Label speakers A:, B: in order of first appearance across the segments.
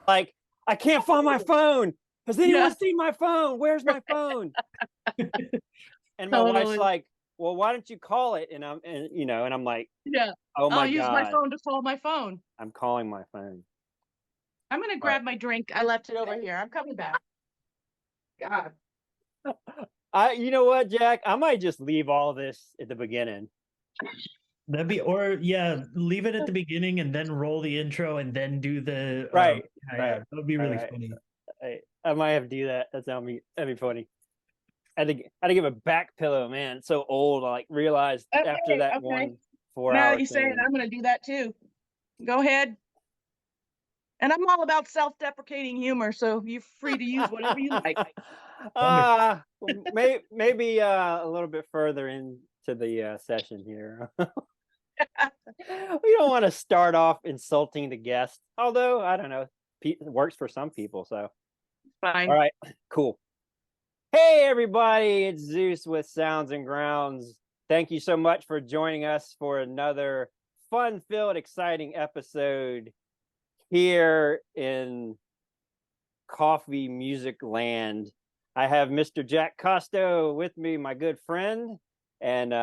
A: like, I can't find my phone. Has anyone
B: Yeah.
A: seen my phone? Where's my phone? And my wife's
B: Totally.
A: like, well, why don't you call it? And I'm like,
B: Yeah.
A: oh
B: I'll
A: my
B: use my
A: God,
B: phone to call my phone.
A: I'm calling my phone.
B: I'm gonna
A: All right.
B: grab my drink. I left it over here. I'm coming back. God.
A: You know what, Jack? I might just leave all this at the beginning.
C: That'd be, or yeah, leave it at the beginning and then roll the intro and then do the
A: Right.
C: yeah, that would be really
A: Right.
C: funny.
A: I might have to do that. That'd be funny. I had to give a back pillow, man. It's so old. I like realized after that one 4
B: Now
A: hour
B: that you say it,
A: thing.
B: I'm gonna do that too. Go ahead. And I'm all about self-deprecating humor, so you're free to use whatever you like.
A: Maybe a little bit further into the session here. We don't want to start off insulting the guest, although I don't know, it works for some people. So,
B: Fine.
A: all right, cool. Hey, everybody, it's Zeus with Sounds and Grounds. Thank you so much for joining us for another fun-filled, exciting episode here in coffee music land. I have Mr. Jack Costo with me, my good friend and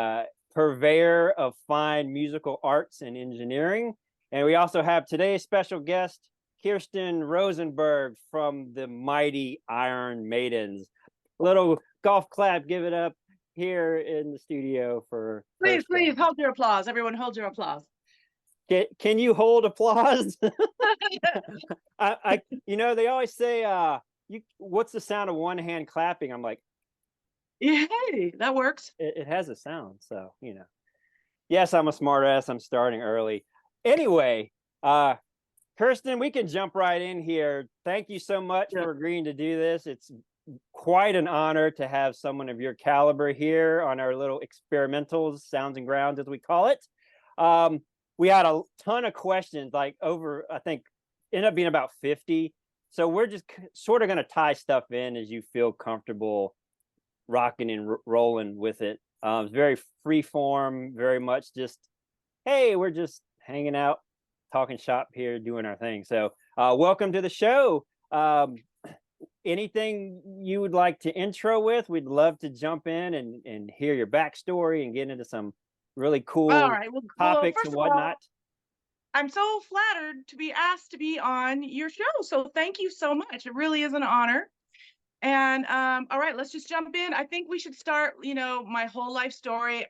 A: purveyor of fine musical arts and engineering. And we also have today's special guest, Kirsten Rosenberg from the mighty Iron Maidens. Little golf clap, give it up here in the studio for
B: Please,
A: Kirsten.
B: please hold your applause. Everyone hold your applause.
A: Can you hold applause? They always say, what's the sound of one hand clapping? I'm like,
B: Hey, that works.
A: it has a sound. So, yes, I'm a smart ass. I'm starting early. Anyway, Kirsten, we can jump right in here. Thank you so much for agreeing to do this. It's quite an honor to have someone of your caliber here on our little experimentals, Sounds and Grounds, as we call it. We had a ton of questions, like over, I think, ended up being about 50. So we're just sort of going to tie stuff in as you feel comfortable rocking and rolling with it. It's very free form, very much just, hey, we're just hanging out, talking shop here, doing our thing. So welcome to the show. Anything you would like to intro with, we'd love to jump in and hear your backstory and get into some really cool topics and whatnot.
B: I'm so flattered to be asked to be on your show. So thank you so much. It really is an honor. And all right, let's just jump in. I think we should start, my whole life story.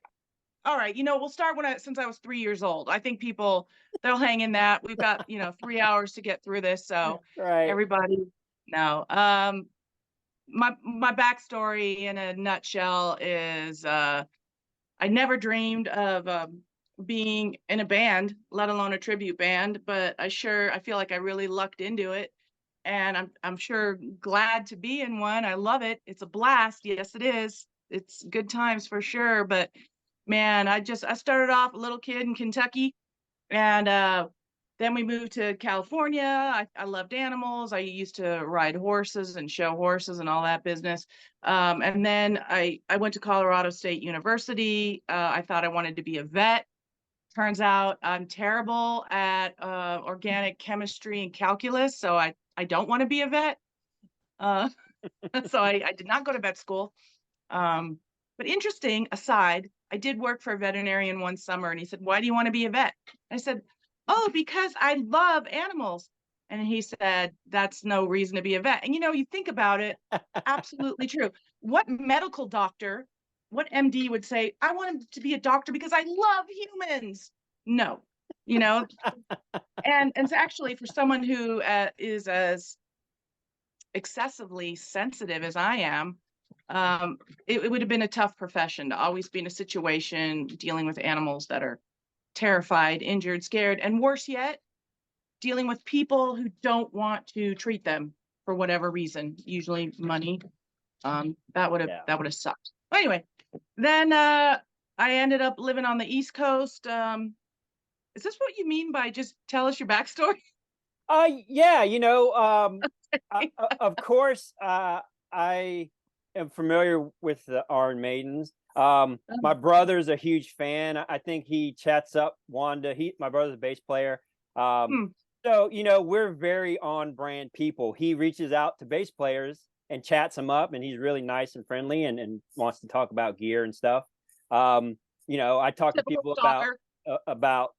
B: All right, we'll start since I was 3 years old. I think people, they'll hang in that. We've got, 3 hours to get through this. So everybody, no. My backstory in a nutshell is I never dreamed of being in a band, let alone a tribute band, but I feel like I really lucked into it. And I'm sure glad to be in one. I love it. It's a blast. Yes, it is. It's good times for sure. But man, I started off a little kid in Kentucky, and then we moved to California. I loved animals. I used to ride horses and show horses and all that business. And then I went to Colorado State University. I thought I wanted to be a vet. Turns out I'm terrible at organic chemistry and calculus, so I don't want to be a vet. So I did not go to vet school. But interesting aside, I did work for a veterinarian one summer, and he said, "Why do you want to be a vet?" I said, "Oh, because I love animals." And he said, "That's no reason to be a vet." And you think about it, absolutely true. What medical doctor, what MD would say, "I wanted to be a doctor because I love humans"? No, and so actually for someone who is as excessively sensitive as I am, it would have been a tough profession to always be in a situation dealing with animals that are terrified, injured, scared, and worse yet, dealing with people who don't want to treat them for whatever reason, usually money. That would have sucked. But anyway, then I ended up living on the East Coast. Is this what you mean by just tell us your backstory?
A: Yeah, of course, I am familiar with the Iron Maidens. My brother's a huge fan. I think he chats up Wanda. My brother's a bass player. So, we're very on brand people. He reaches out to bass players and chats them up, and he's really nice and friendly and wants to talk about gear and stuff. I talk to
B: Typical
A: people
B: stalker.
A: about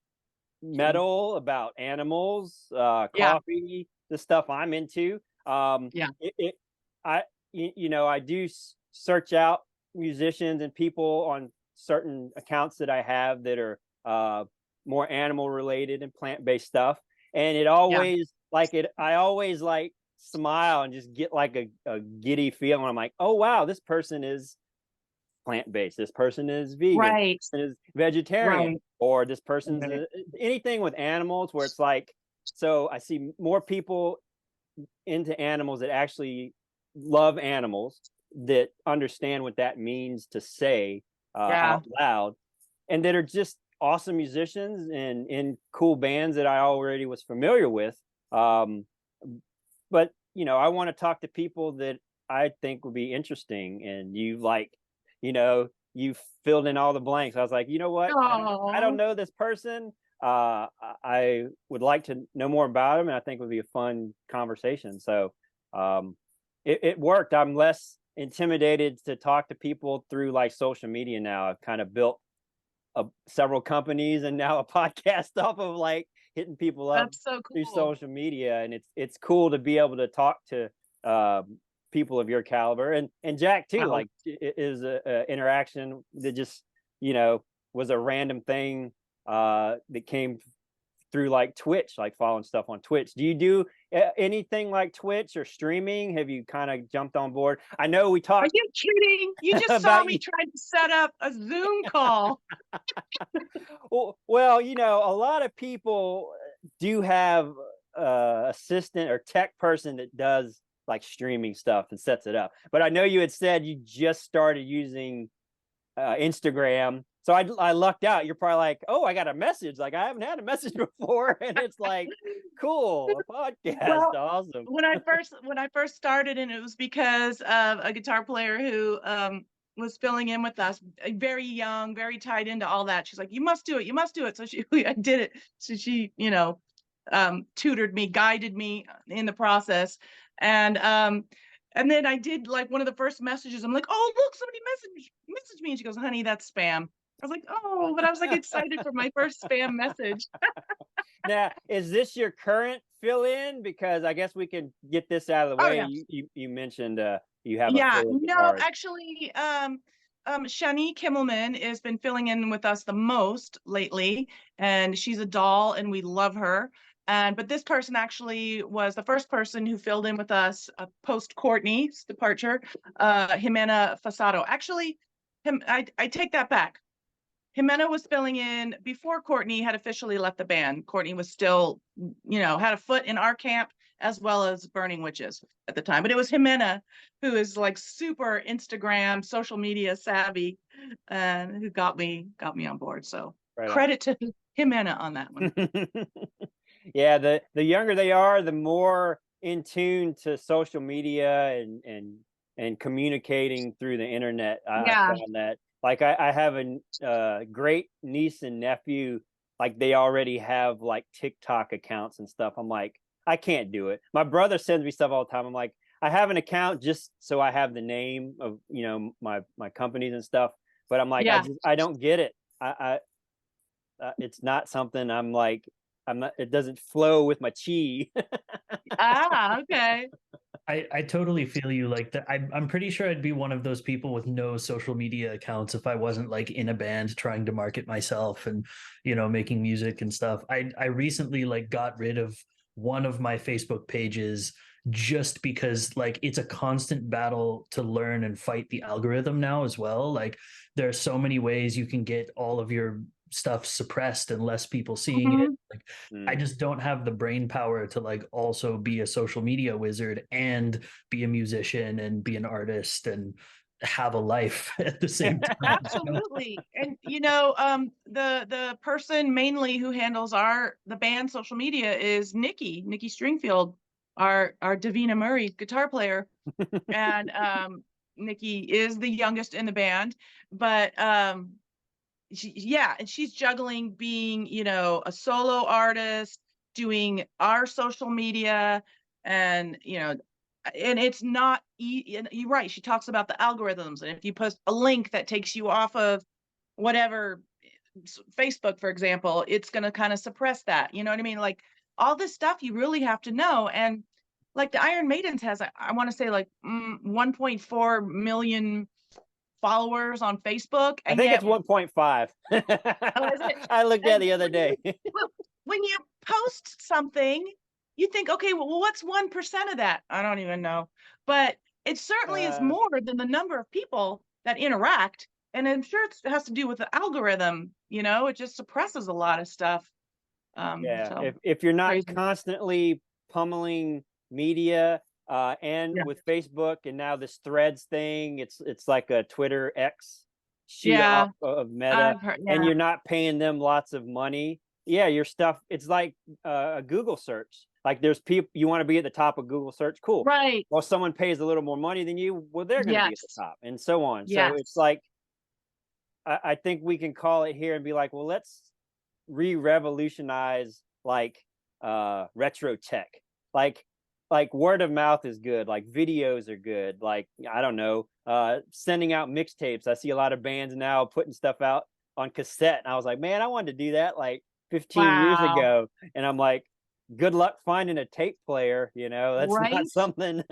A: metal, about animals,
B: Yeah.
A: coffee, the stuff I'm into.
B: Yeah.
A: I do search out musicians and people on certain accounts that I have that are more animal related and plant-based stuff. And it always I always like smile and just get like a giddy feeling. I'm like, oh wow, this person is plant-based, this person is vegan,
B: Right.
A: this person is vegetarian,
B: Right.
A: or this person's
B: Right.
A: anything with animals where it's like, so I see more people into animals that actually love animals, that understand what that means to say
B: Yeah.
A: out loud, and that are just awesome musicians and in cool bands that I already was familiar with. But I want to talk to people that I think would be interesting, and you filled in all the blanks. I was like, you know what? I don't
B: Oh,
A: know this person. I would like to know more about him, and I think it would be a fun conversation. So it worked. I'm less intimidated to talk to people through like social media now. I've kind of built several companies and now a podcast off of like hitting people up
B: that's so
A: through
B: cool.
A: social media, and it's cool to be able to talk to people of your caliber, and Jack too.
B: Wow.
A: Like it is a interaction that just was a random thing that came through like Twitch, like following stuff on Twitch. Do you do anything like Twitch or streaming? Have you kind of jumped on board? I know we
B: Are
A: talked
B: you kidding? You just saw
A: about
B: me
A: you.
B: trying to set up a Zoom call.
A: Well, a lot of people do have assistant or tech person that does like streaming stuff and sets it up. But I know you had said you just started using Instagram. So I lucked out. You're probably like, oh, I got a message. Like I haven't had a message before. And it's like, cool, a podcast.
B: Well,
A: Awesome.
B: when I first started, and it was because of a guitar player who was filling in with us, very young, very tied into all that. She's like, you must do it, you must do it. So I did it. So she, tutored me, guided me in the process. And then I did like one of the first messages. I'm like, oh, look, somebody messaged me. And she goes, honey, that's spam. I was like, oh, but I was like excited for my first spam message.
A: Now, is this your current fill in? Because I guess we can get this out of the
B: Oh
A: way.
B: yeah.
A: You mentioned you have a
B: Yeah,
A: fill in
B: no,
A: guitarist.
B: actually, Shani Kimmelman has been filling in with us the most lately, and she's a doll, and we love her. But this person actually was the first person who filled in with us post Courtney's departure, Jimena Fasado. Actually, I take that back. Jimena was filling in before Courtney had officially left the band. Courtney was still, had a foot in our camp as well as Burning Witches at the time. But it was Jimena, who is like super Instagram, social media savvy, and who got me on board. So
A: Right on.
B: credit to Jimena on that one.
A: Yeah, the younger they are, the more in tune to social media and communicating through the internet. I
B: Yeah.
A: found that. Like I have a great niece and nephew, like they already have like TikTok accounts and stuff. I'm like, I can't do it. My brother sends me stuff all the time. I'm like, I have an account just so I have the name of my companies and stuff. But I'm like,
B: Yeah.
A: I don't get it. It's not something I'm like, I'm not. It doesn't flow with my chi.
B: Okay.
C: I totally feel you like that. I'm pretty sure I'd be one of those people with no social media accounts if I wasn't like in a band trying to market myself and making music and stuff. I recently like got rid of one of my Facebook pages just because like it's a constant battle to learn and fight the algorithm now as well. Like there are so many ways you can get all of your stuff suppressed and less people seeing it. Like I just don't have the brain power to like also be a social media wizard and be a musician and be an artist and have a life at the same time.
B: Absolutely. And the person mainly who handles the band social media is Nikki Stringfield, our Davina Murray guitar player. And Nikki is the youngest in the band, but and she's juggling being, a solo artist, doing our social media, and and it's not and you're right, she talks about the algorithms, and if you post a link that takes you off of whatever, Facebook, for example, it's going to kind of suppress that. You know what I mean? Like all this stuff you really have to know. And like the Iron Maidens has, I want to say like 1.4 million followers on Facebook.
A: I
B: And
A: think
B: yet,
A: it's 1.5.
B: oh, is it?
A: I looked at
B: And
A: the other day.
B: when you post something, you think, okay, well, what's 1% of that? I don't even know. But it certainly is more than the number of people that interact. And I'm sure it has to do with the algorithm, it just suppresses a lot of stuff.
A: Yeah,
B: So
A: if you're not
B: crazy.
A: constantly pummeling media, and
B: Yeah.
A: with Facebook and now this Threads thing, it's like a Twitter X shoot
B: Yeah,
A: off of Meta,
B: I've heard,
A: and
B: yeah,
A: you're not paying them lots of money. Yeah, your stuff, it's like a Google search. Like there's people, you want to be at the top of Google search, cool.
B: right.
A: Well, someone pays a little more money than you, well, they're going to be at the
B: Yes,
A: top, and so on. So it's
B: yes,
A: like, I think we can call it here and be like, well, let's revolutionize like retro tech. Like word of mouth is good, like videos are good, like I don't know, sending out mixtapes. I see a lot of bands now putting stuff out on cassette, and I was like, man, I wanted to do that like 15 years
B: wow,
A: ago. And I'm like, good luck finding a tape player, that's not
B: right.
A: something.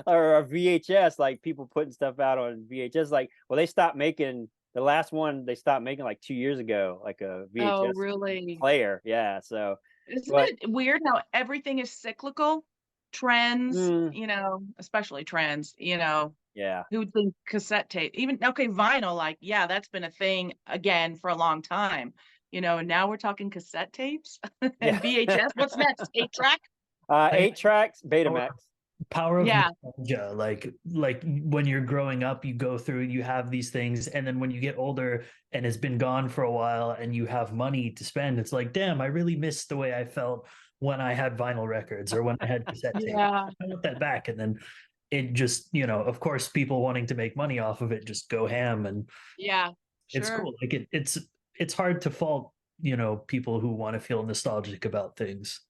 A: Or a VHS, like people putting stuff out on VHS. Like, well, they stopped making the last one, they stopped making like 2 years ago, like a
B: Oh,
A: VHS
B: really?
A: player. Yeah. So,
B: Isn't
A: but
B: it weird how everything is cyclical? Trends,
A: mm,
B: especially trends,
A: yeah,
B: who would think cassette tape, even okay, vinyl, like, yeah, that's been a thing again for a long time, and now we're talking cassette tapes
A: yeah.
B: and VHS. What's next? 8-track?
A: 8 tracks,
C: Power,
A: Betamax.
C: power of
B: Yeah.
C: nostalgia. Like when you're growing up, you go through, you have these things, and then when you get older and it's been gone for a while and you have money to spend, it's like, damn, I really miss the way I felt when I had vinyl records or when I had cassette tape.
B: Yeah.
C: I want that back. And then it just, of course, people wanting to make money off of it just go ham, and
B: Yeah.
C: it's
B: Sure.
C: cool. Like it's hard to fault, people who want to feel nostalgic about things.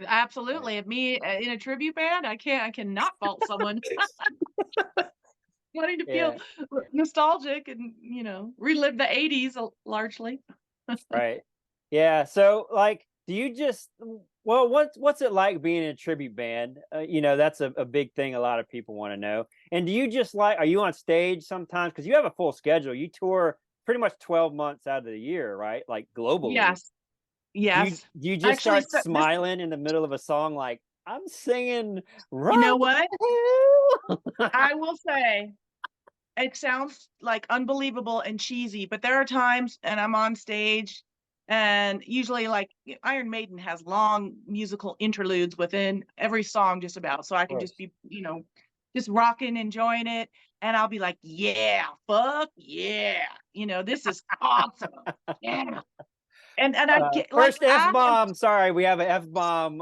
B: Absolutely. If me in a tribute band, I cannot fault someone wanting to feel
A: Yeah,
B: nostalgic and, relive the 80s largely.
A: right. Yeah. So, like, do you just, well, what's it like being in a tribute band? That's a big thing a lot of people want to know. And do you just are you on stage sometimes? Because you have a full schedule. You tour pretty much 12 months out of the year, right? Like globally.
B: Yes.
A: Do you
B: Yes.
A: do you just
B: Actually,
A: start
B: so this,
A: smiling in the middle of a song like I'm singing
B: you know
A: Run
B: what?
A: to Hell?
B: I will say it sounds like unbelievable and cheesy, but there are times and I'm on stage, and usually like Iron Maiden has long musical interludes within every song just about. So I
A: Of
B: can just
A: course.
B: be, just rocking, enjoying it. And I'll be like, yeah, fuck yeah. This is awesome. Yeah. And I get like
A: First F bomb. Sorry, we have an F bomb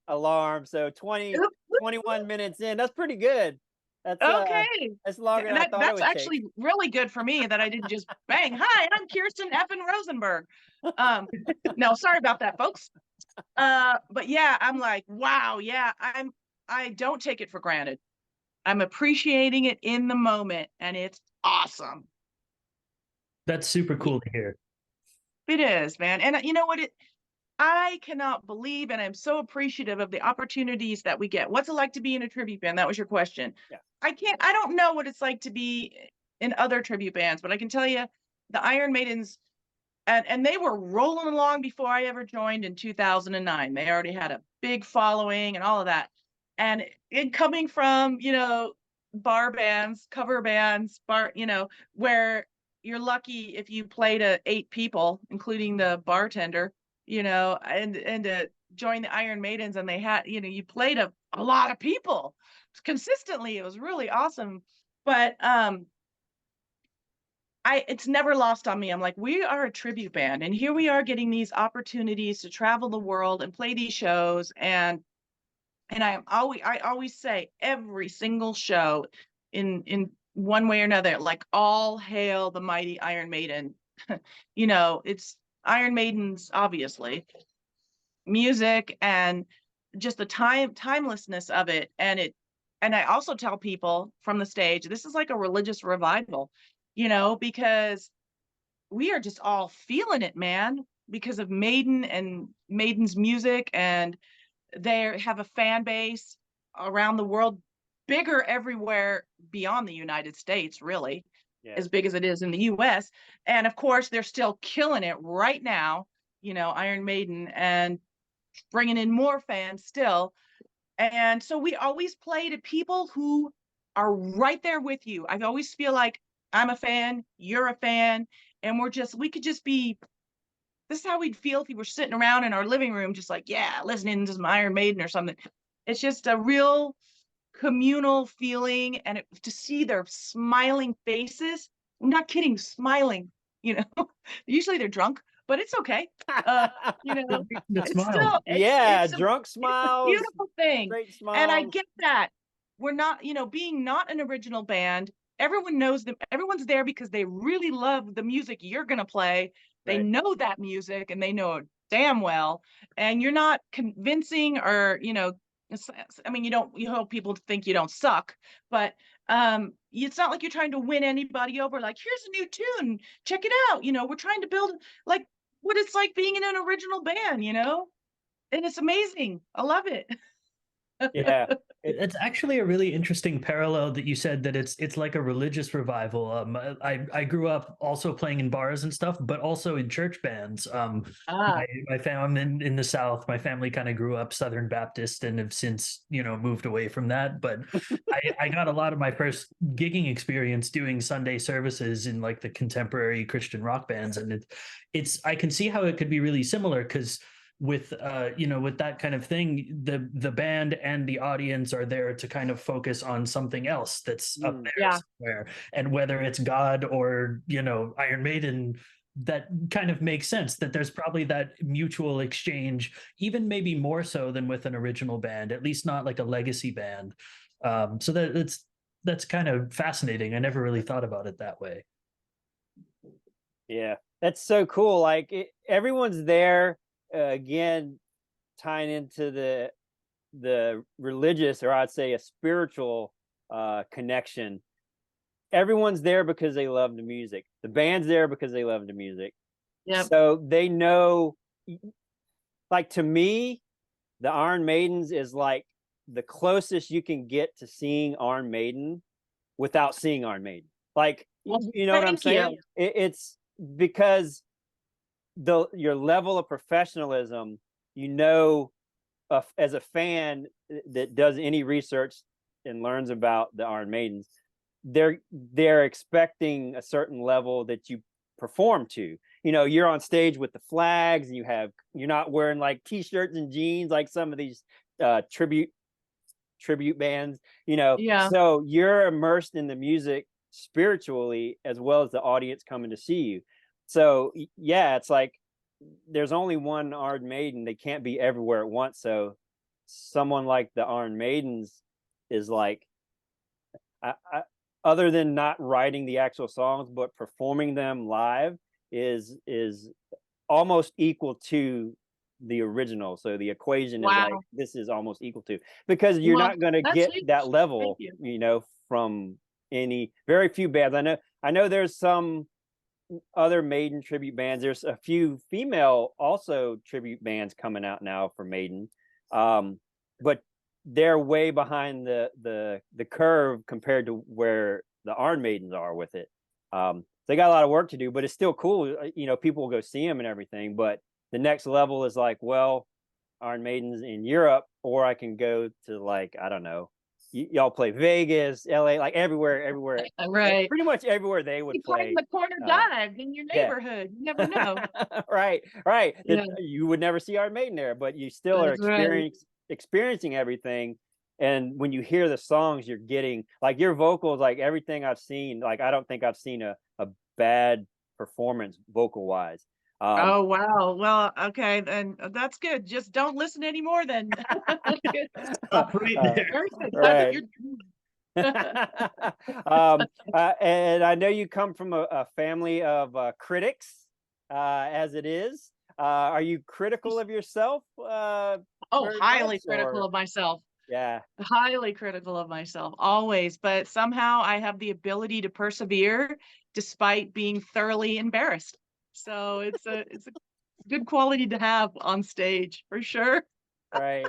A: alarm. So 21 minutes in. That's pretty good. That's
B: okay.
A: that's longer than I thought it
B: That's
A: would take.
B: actually really good for me that I didn't just bang. Hi, I'm Kirsten Rosenberg. No, sorry about that, folks. But yeah, I'm like, wow, yeah, I don't take it for granted. I'm appreciating it in the moment, and it's awesome.
C: That's super cool to hear.
B: It is, man. And you know what? I cannot believe, and I'm so appreciative of the opportunities that we get. What's it like to be in a tribute band? That was your question.
A: Yeah.
B: I don't know what it's like to be in other tribute bands, but I can tell you the Iron Maidens, and they were rolling along before I ever joined in 2009. They already had a big following and all of that. And it coming from, bar bands, cover bands, where you're lucky if you play to 8 people, including the bartender, and to join the Iron Maidens, and they had, you played a lot of people consistently. It was really awesome. But it's never lost on me. I'm like, we are a tribute band, and here we are getting these opportunities to travel the world and play these shows. And I always say every single show in one way or another, like, all hail the mighty Iron Maiden. It's Iron Maidens, obviously, music and just the timelessness of it. And I also tell people from the stage, this is like a religious revival, because we are just all feeling it, man, because of Maiden and Maiden's music, and they have a fan base around the world, bigger everywhere beyond the United States, really, as big as it is in the US. And of course, they're still killing it right now, Iron Maiden, and bringing in more fans still. And so we always play to people who are right there with you. I always feel like I'm a fan, you're a fan, and we could just be, this is how we'd feel if we were sitting around in our living room, just like, yeah, listening to some Iron Maiden or something. It's just a real communal feeling. And to see their smiling faces, I'm not kidding, smiling, usually they're drunk, but it's okay. It's still, it's
A: drunk smiles,
B: a beautiful thing.
A: Straight smiles.
B: And I get that we're not, being not an original band, everyone knows them. Everyone's there because they really love the music you're going to play. They know that music and they know it damn well. And you're not convincing or, I mean, you hope people think you don't suck, but it's not like you're trying to win anybody over. Like, here's a new tune, check it out. We're trying to build like what it's like being in an original band, and it's amazing. I love it.
A: Yeah.
C: It's actually a really interesting parallel that you said, that it's like a religious revival. I grew up also playing in bars and stuff, but also in church bands. My family in the South, my family kind of grew up Southern Baptist and have since, moved away from that. But I got a lot of my first gigging experience doing Sunday services in like the contemporary Christian rock bands. And I can see how it could be really similar, because with with that kind of thing, the band and the audience are there to kind of focus on something else that's up there somewhere, and whether it's God or Iron Maiden, that kind of makes sense, that there's probably that mutual exchange, even maybe more so than with an original band, at least not like a legacy band. So that's kind of fascinating. I never really thought about it that way.
A: Yeah, that's so cool. Like everyone's there. Again, tying into the religious, or I'd say a spiritual connection. Everyone's there because they love the music. The band's there because they love the music.
B: Yeah.
A: So they know, like, to me, the Iron Maidens is like the closest you can get to seeing Iron Maiden without seeing Iron Maiden. Like, you know what I'm saying? It's because your level of professionalism, as a fan that does any research and learns about the Iron Maidens, they're expecting a certain level that you perform to. You're on stage with the flags, and you're not wearing like t-shirts and jeans like some of these tribute bands, so you're immersed in the music spiritually as well as the audience coming to see you. So yeah, it's like there's only one Iron Maiden. They can't be everywhere at once. So someone like the Iron Maidens is like, other than not writing the actual songs, but performing them live is almost equal to the original. So the equation is like, this is almost equal to, because you're not going to get that level, from very few bands. I know there's some other Maiden tribute bands. There's a few female also tribute bands coming out now for Maiden, but they're way behind the curve compared to where the Iron Maidens are with it. They got a lot of work to do, but it's still cool. People will go see them and everything, but the next level is like, well, Iron Maidens in Europe, or I can go to, like, I don't know, y'all play Vegas, LA, like everywhere,
B: right?
A: Pretty much everywhere they would play.
B: The corner dive in your neighborhood. You never know.
A: right. Yeah. You would never see Iron Maiden there, but you still are experiencing everything. And when you hear the songs, you're getting, like, your vocals, like everything I've seen. Like, I don't think I've seen a bad performance vocal wise.
B: Oh wow! Well, okay, then that's good. Just don't listen anymore. Then
C: stop right there.
A: Right. And I know you come from a family of critics, as it is. Are you critical of yourself?
B: Oh,
A: very
B: highly
A: much,
B: critical
A: or
B: of myself.
A: yeah,
B: Highly critical of myself, always. But somehow I have the ability to persevere despite being thoroughly embarrassed. So it's a good quality to have on stage for sure.
A: right.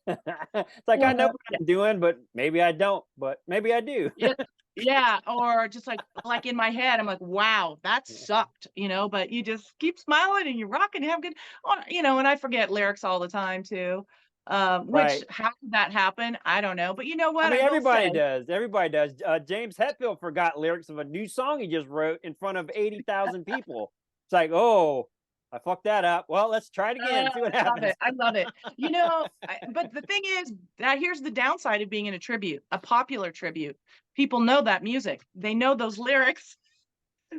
A: It's like I know what I'm doing, but maybe I don't, but maybe I do.
B: Yeah, yeah, or just like in my head, I'm like, wow, that sucked, but you just keep smiling and you rock and you have good, and I forget lyrics all the time too. Which
A: Right.
B: how did that happen? I don't know. But you know
A: I
B: what?
A: mean,
B: I will
A: everybody
B: say,
A: does. Everybody does. James Hetfield forgot lyrics of a new song he just wrote in front of 80,000 people. It's like, oh, I fucked that up. Well, let's try it again. See what
B: I love
A: happens.
B: it. I love it. But the thing is that here's the downside of being in a tribute, a popular tribute. People know that music. They know those lyrics.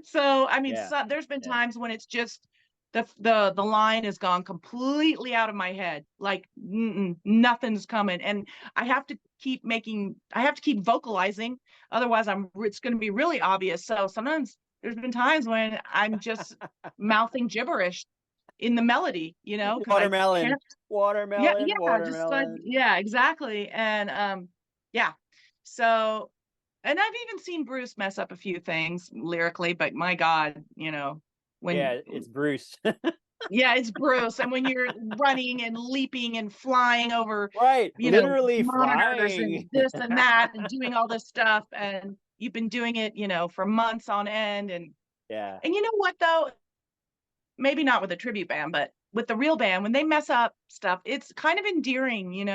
B: So, I mean,
A: Yeah.
B: there's been
A: Yeah.
B: times when it's just the line has gone completely out of my head. Like nothing's coming, and I have to keep vocalizing. Otherwise, it's going to be really obvious. So sometimes there's been times when I'm just mouthing gibberish in the melody, because I
A: Watermelon.
B: can't. Yeah,
A: Watermelon.
B: yeah, just like,
A: Watermelon.
B: yeah, exactly. And yeah. So, and I've even seen Bruce mess up a few things lyrically, but my God, when
A: Yeah, it's Bruce.
B: yeah, it's Bruce. And when you're running and leaping and flying over,
A: Right. Literally
B: monitors and
A: flying.
B: this and that and doing all this stuff, and you've been doing it, for months on end.
A: Yeah.
B: And you know what though? Maybe not with a tribute band, but with the real band, when they mess up stuff, it's kind of endearing.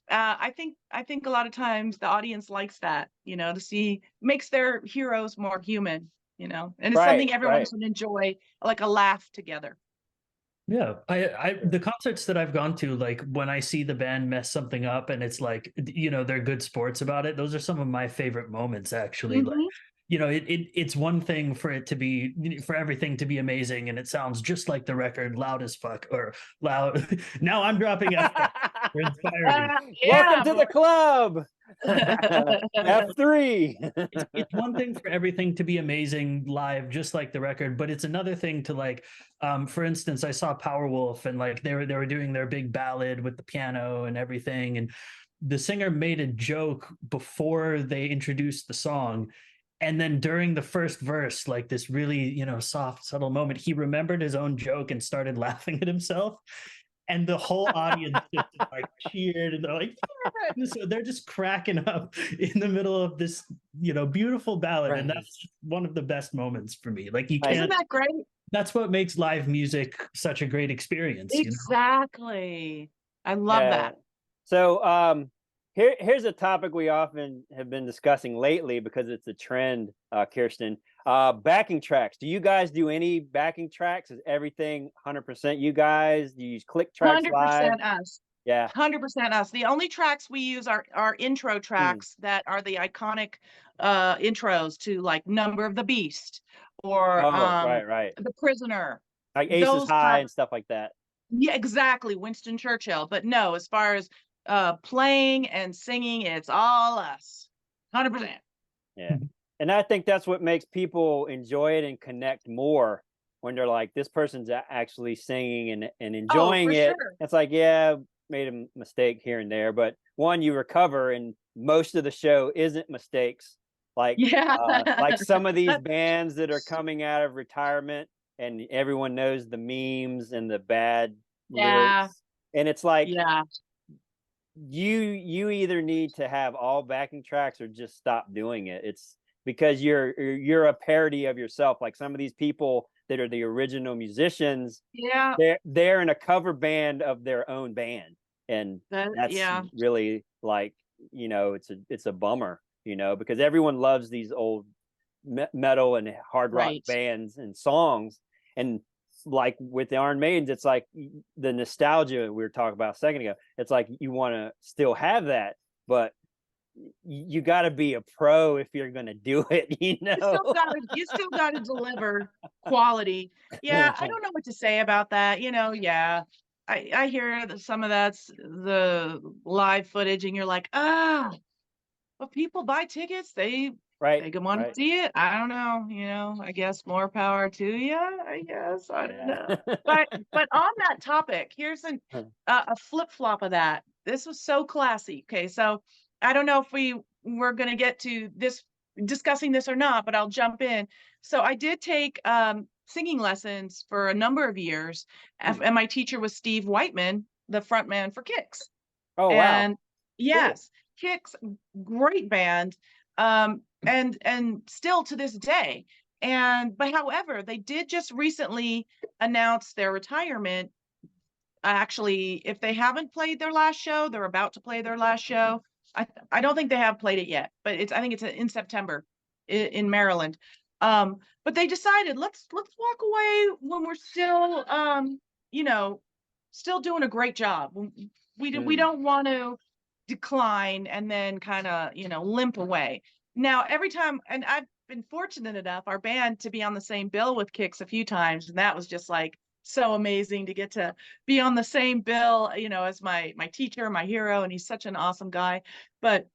B: I think a lot of times the audience likes that, to see, makes their heroes more human, and it's
A: Right.
B: something everyone
A: Right.
B: should enjoy, like a laugh together.
C: Yeah, the concerts that I've gone to, like when I see the band mess something up and it's like, they're good sports about it. Those are some of my favorite moments, actually. Like,
B: Mhm.
C: it's one thing for for everything to be amazing and it sounds just like the record, loud as fuck or loud. Now I'm dropping F for inspiring.
A: Welcome
B: Yeah,
A: to the club. F3.
C: It's one thing for everything to be amazing live, just like the record, but it's another thing to like, for instance, I saw Powerwolf and like they were doing their big ballad with the piano and everything, and the singer made a joke before they introduced the song. And then during the first verse, like this really, soft, subtle moment, he remembered his own joke and started laughing at himself. And the whole audience just like cheered and they're like, yeah! So they're just cracking up in the middle of this, beautiful ballad. And
A: Right.
C: that's one of the best moments for me. Like you
A: Like,
B: isn't
C: can't,
B: that great?
C: that's what makes live music such a great experience.
B: Exactly. I love
A: yeah.
B: that.
A: So here's a topic we often have been discussing lately because it's a trend, Kirsten. Backing tracks. Do you guys do any backing tracks? Is everything 100% you guys? Do you use click tracks live?
B: 100% us.
A: Yeah.
B: 100% us. The only tracks we use are intro tracks that are the iconic intros to like Number of the Beast or
A: Oh, right.
B: The Prisoner.
A: Like Aces
B: Those
A: High
B: kind.
A: and stuff like that.
B: Yeah, exactly. Winston Churchill. But no, as far as playing and singing, it's all us. 100%.
A: Yeah. And I think that's what makes people enjoy it and connect more when they're like, this person's actually singing and
B: Oh,
A: enjoying
B: for
A: it.
B: sure.
A: It's like, yeah, made a mistake here and there, but one, you recover, and most of the show isn't mistakes.
B: Yeah.
A: Like some of these bands that are coming out of retirement and everyone knows the memes and the bad
B: Yeah.
A: lyrics. And it's like,
B: Yeah.
A: you either need to have all backing tracks or just stop doing it. It's because you're a parody of yourself. Like some of these people that are the original musicians,
B: Yeah.
A: they're in a cover band of their own band, and that's
B: Yeah.
A: really like, it's a bummer, because everyone loves these old metal and hard rock
B: Right.
A: bands and songs. And like with the Iron Maidens, it's like the nostalgia we were talking about a second ago. It's like you want to still have that, but you got to be a pro if you're going to do it.
B: You still gotta deliver quality. Yeah, I don't know what to say about that. Yeah. I hear that some of that's the live footage, and you're like, but people buy tickets. They
A: Right.
B: They could want to
A: Right.
B: see it. I don't know, I guess more power to you, I guess. I don't know.
A: Yeah.
B: But on that topic, here's a flip-flop of that. This was so classy. Okay, so I don't know if we're gonna get to this discussing this or not, but I'll jump in. So I did take singing lessons for a number of years, and my teacher was Steve Whiteman, the front man for Kix.
A: Oh wow.
B: And yes, Kix, great band, and still to this day. But however, they did just recently announce their retirement. Actually, if they haven't played their last show, they're about to play their last show. I don't think they have played it yet, but I think it's in September in Maryland. But they decided let's walk away when we're still still doing a great job. We don't want to decline and then kind of limp away. Now every time, and I've been fortunate enough, our band, to be on the same bill with Kix a few times, and that was just like so amazing to get to be on the same bill, as my teacher, my hero, and he's such an awesome guy. But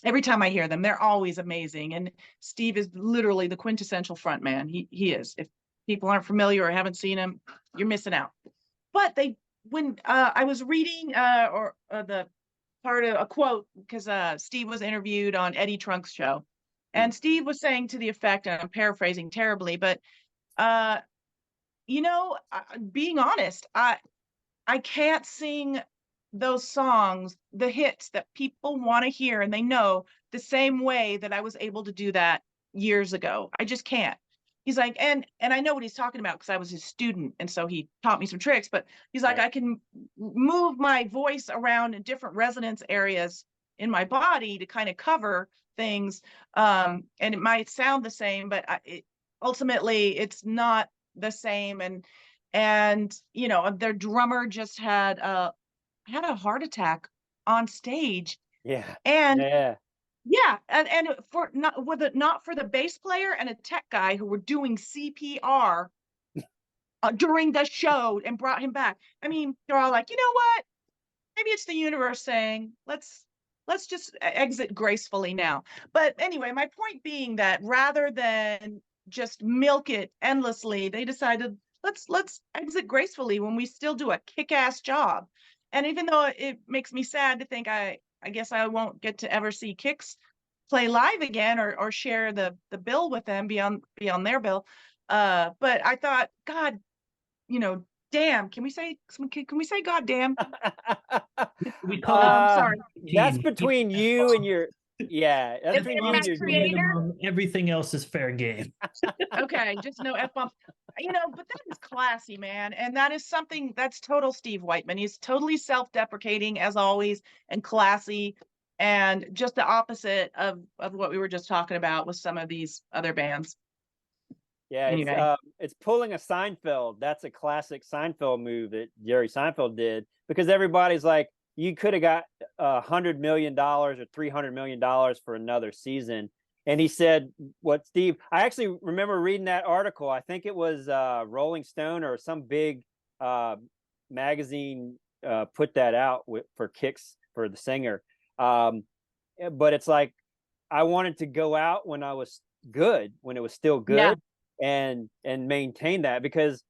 B: every time I hear them, they're always amazing. And Steve is literally the quintessential front man. He is. If people aren't familiar or haven't seen him, you're missing out. But when I was reading the part of a quote, because Steve was interviewed on Eddie Trunk's show, and Steve was saying to the effect, and I'm paraphrasing terribly, but being honest, I can't sing those songs, the hits that people want to hear and they know, the same way that I was able to do that years ago. I just can't. He's like, and I know what he's talking about because I was his student, and so he taught me some tricks, but he's like,
A: Right.
B: I can move my voice around in different resonance areas in my body to kind of cover things, and it might sound the same, but ultimately it's not the same. And their drummer just had a heart attack on stage.
A: Yeah.
B: And
A: Yeah.
B: yeah, and for not for the bass player and a tech guy who were doing CPR during the show and brought him back. I mean, they're all like, you know what? Maybe it's the universe saying, let's just exit gracefully now. But anyway, my point being that rather than just milk it endlessly, they decided let's exit gracefully when we still do a kick-ass job. And even though it makes me sad to think I guess I won't get to ever see Kix play live again or share the bill with them beyond their bill. But I thought, God, damn, can we say God damn?
C: We call it
B: Sorry.
A: That's
C: team.
A: between you and your that's
B: It's
A: between you
B: my
A: and your
B: creator.
C: Everything else is fair game.
B: Okay, just no F-bomb. But that is classy, man. And that is something that's total Steve Whiteman. He's totally self-deprecating as always and classy, and just the opposite of what we were just talking about with some of these other bands.
A: Yeah,
B: Anyway.
A: it's pulling a Seinfeld. That's a classic Seinfeld move that Jerry Seinfeld did, because everybody's like, you could have got $100 million or $300 million for another season. And he said, what Steve, I actually remember reading that article. I think it was Rolling Stone or some big magazine put that out for Kix, for the singer. But it's like, I wanted to go out when I was good, when it was still good. Yeah. And maintain that, because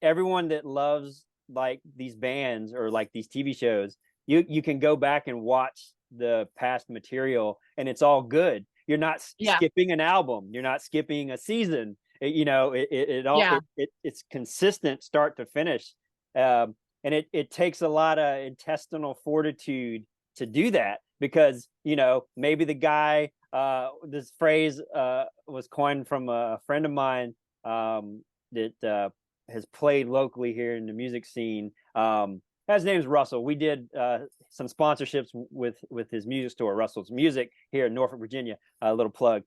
A: everyone that loves like these bands or like these TV shows, you can go back and watch the past material and it's all good. You're not skipping an album, you're not skipping a season. It's consistent start to finish. And it takes a lot of intestinal fortitude to do that, because maybe the guy, this phrase was coined from a friend of mine that has played locally here in the music scene. His name's Russell. We did some sponsorships with his music store, Russell's Music, here in Norfolk, Virginia. A little plug.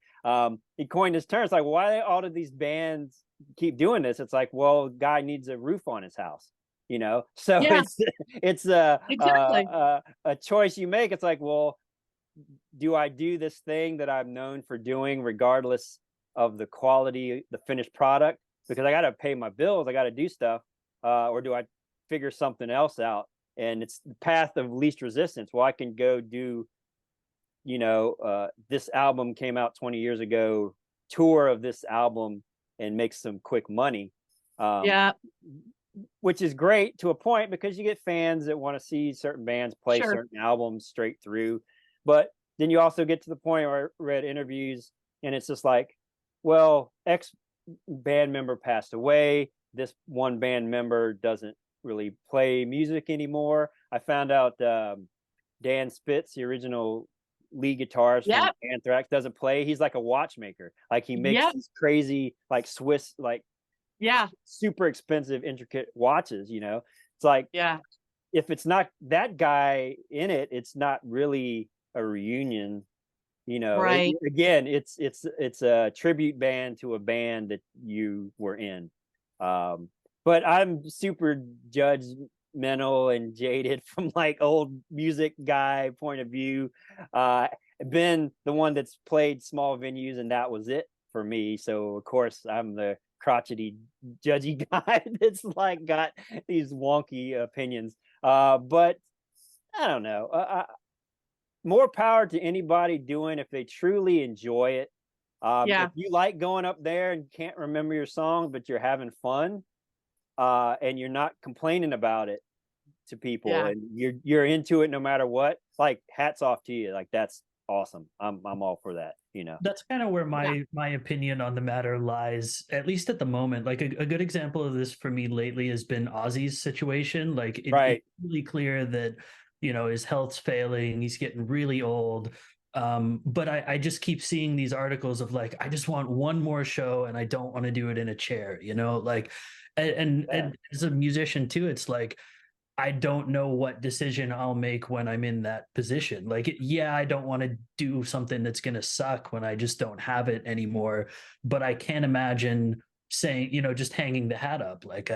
A: He coined this term. It's like, why all of these bands keep doing this? It's like, well, guy needs a roof on his house. So it's a choice you make. It's like, well, do I do this thing that I'm known for doing regardless of the quality, the finished product, because I got to pay my bills, I got to do stuff, or do I figure something else out? And it's the path of least resistance. Well, I can go do this album came out 20 years ago, tour of this album and make some quick money.
B: Yeah.
A: Which is great to a point, because you get fans that want to see certain bands play
B: Sure.
A: certain albums straight through. But then you also get to the point where I read interviews and it's just like, well, X band member passed away. This one band member doesn't really play music anymore. I found out Dan Spitz, the original lead guitarist from
B: Yep.
A: Anthrax, doesn't play. He's like a watchmaker. Like he makes
B: Yep.
A: these crazy, like Swiss, like
B: Yeah.
A: super expensive, intricate watches. It's like,
B: Yeah.
A: if it's not that guy in it, it's not really a reunion.
B: Right.
A: Again, it's a tribute band to a band that you were in. But I'm super judgmental and jaded from like old music guy point of view. Been the one that's played small venues and that was it for me. So of course I'm the crotchety judgy guy that's like got these wonky opinions. But I don't know. More power to anybody doing if they truly enjoy it.
B: Yeah.
A: If you like going up there and can't remember your song, but you're having fun, and you're not complaining about it to people,
B: Yeah.
A: and you're into it no matter what, like hats off to you. Like that's awesome. I'm all for that.
C: That's kind of where my opinion on the matter lies, at least at the moment. Like a good example of this for me lately has been Ozzy's situation. Like
A: Right.
C: it's really clear that his health's failing, he's getting really old. But I just keep seeing these articles of like, I just want one more show and I don't want to do it in a chair, like, and as a musician too, it's like, I don't know what decision I'll make when I'm in that position. Like, I don't want to do something that's going to suck when I just don't have it anymore. But I can't imagine saying, just hanging the hat up. Like,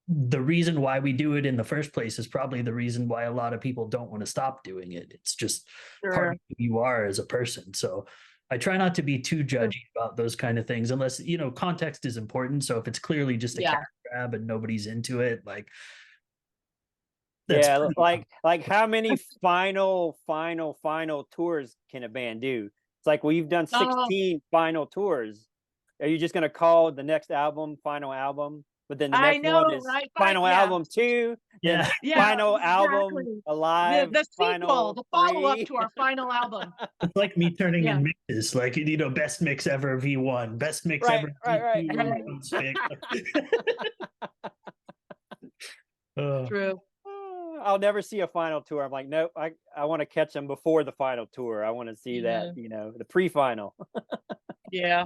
C: the reason why we do it in the first place is probably the reason why a lot of people don't want to stop doing it. It's just part of who you are as a person. So I try not to be too judgy about those kind of things, unless, context is important. So if it's clearly just a cash grab and nobody's into it, like,
A: like how many final tours can a band do? It's like, well, you've done 16 final tours. Are you just going to call the next album final album? But then the next one is
B: right?
A: final album 2,
C: Yeah.
A: final album alive,
B: the sequel, the follow-up
A: 3.
B: to our final album.
C: It's like me turning in mixes, like, best mix ever V1, best mix ever V2.
B: True.
A: I'll never see a final tour. I'm like, nope, I want to catch them before the final tour. I want to see that, the pre-final.
B: Yeah.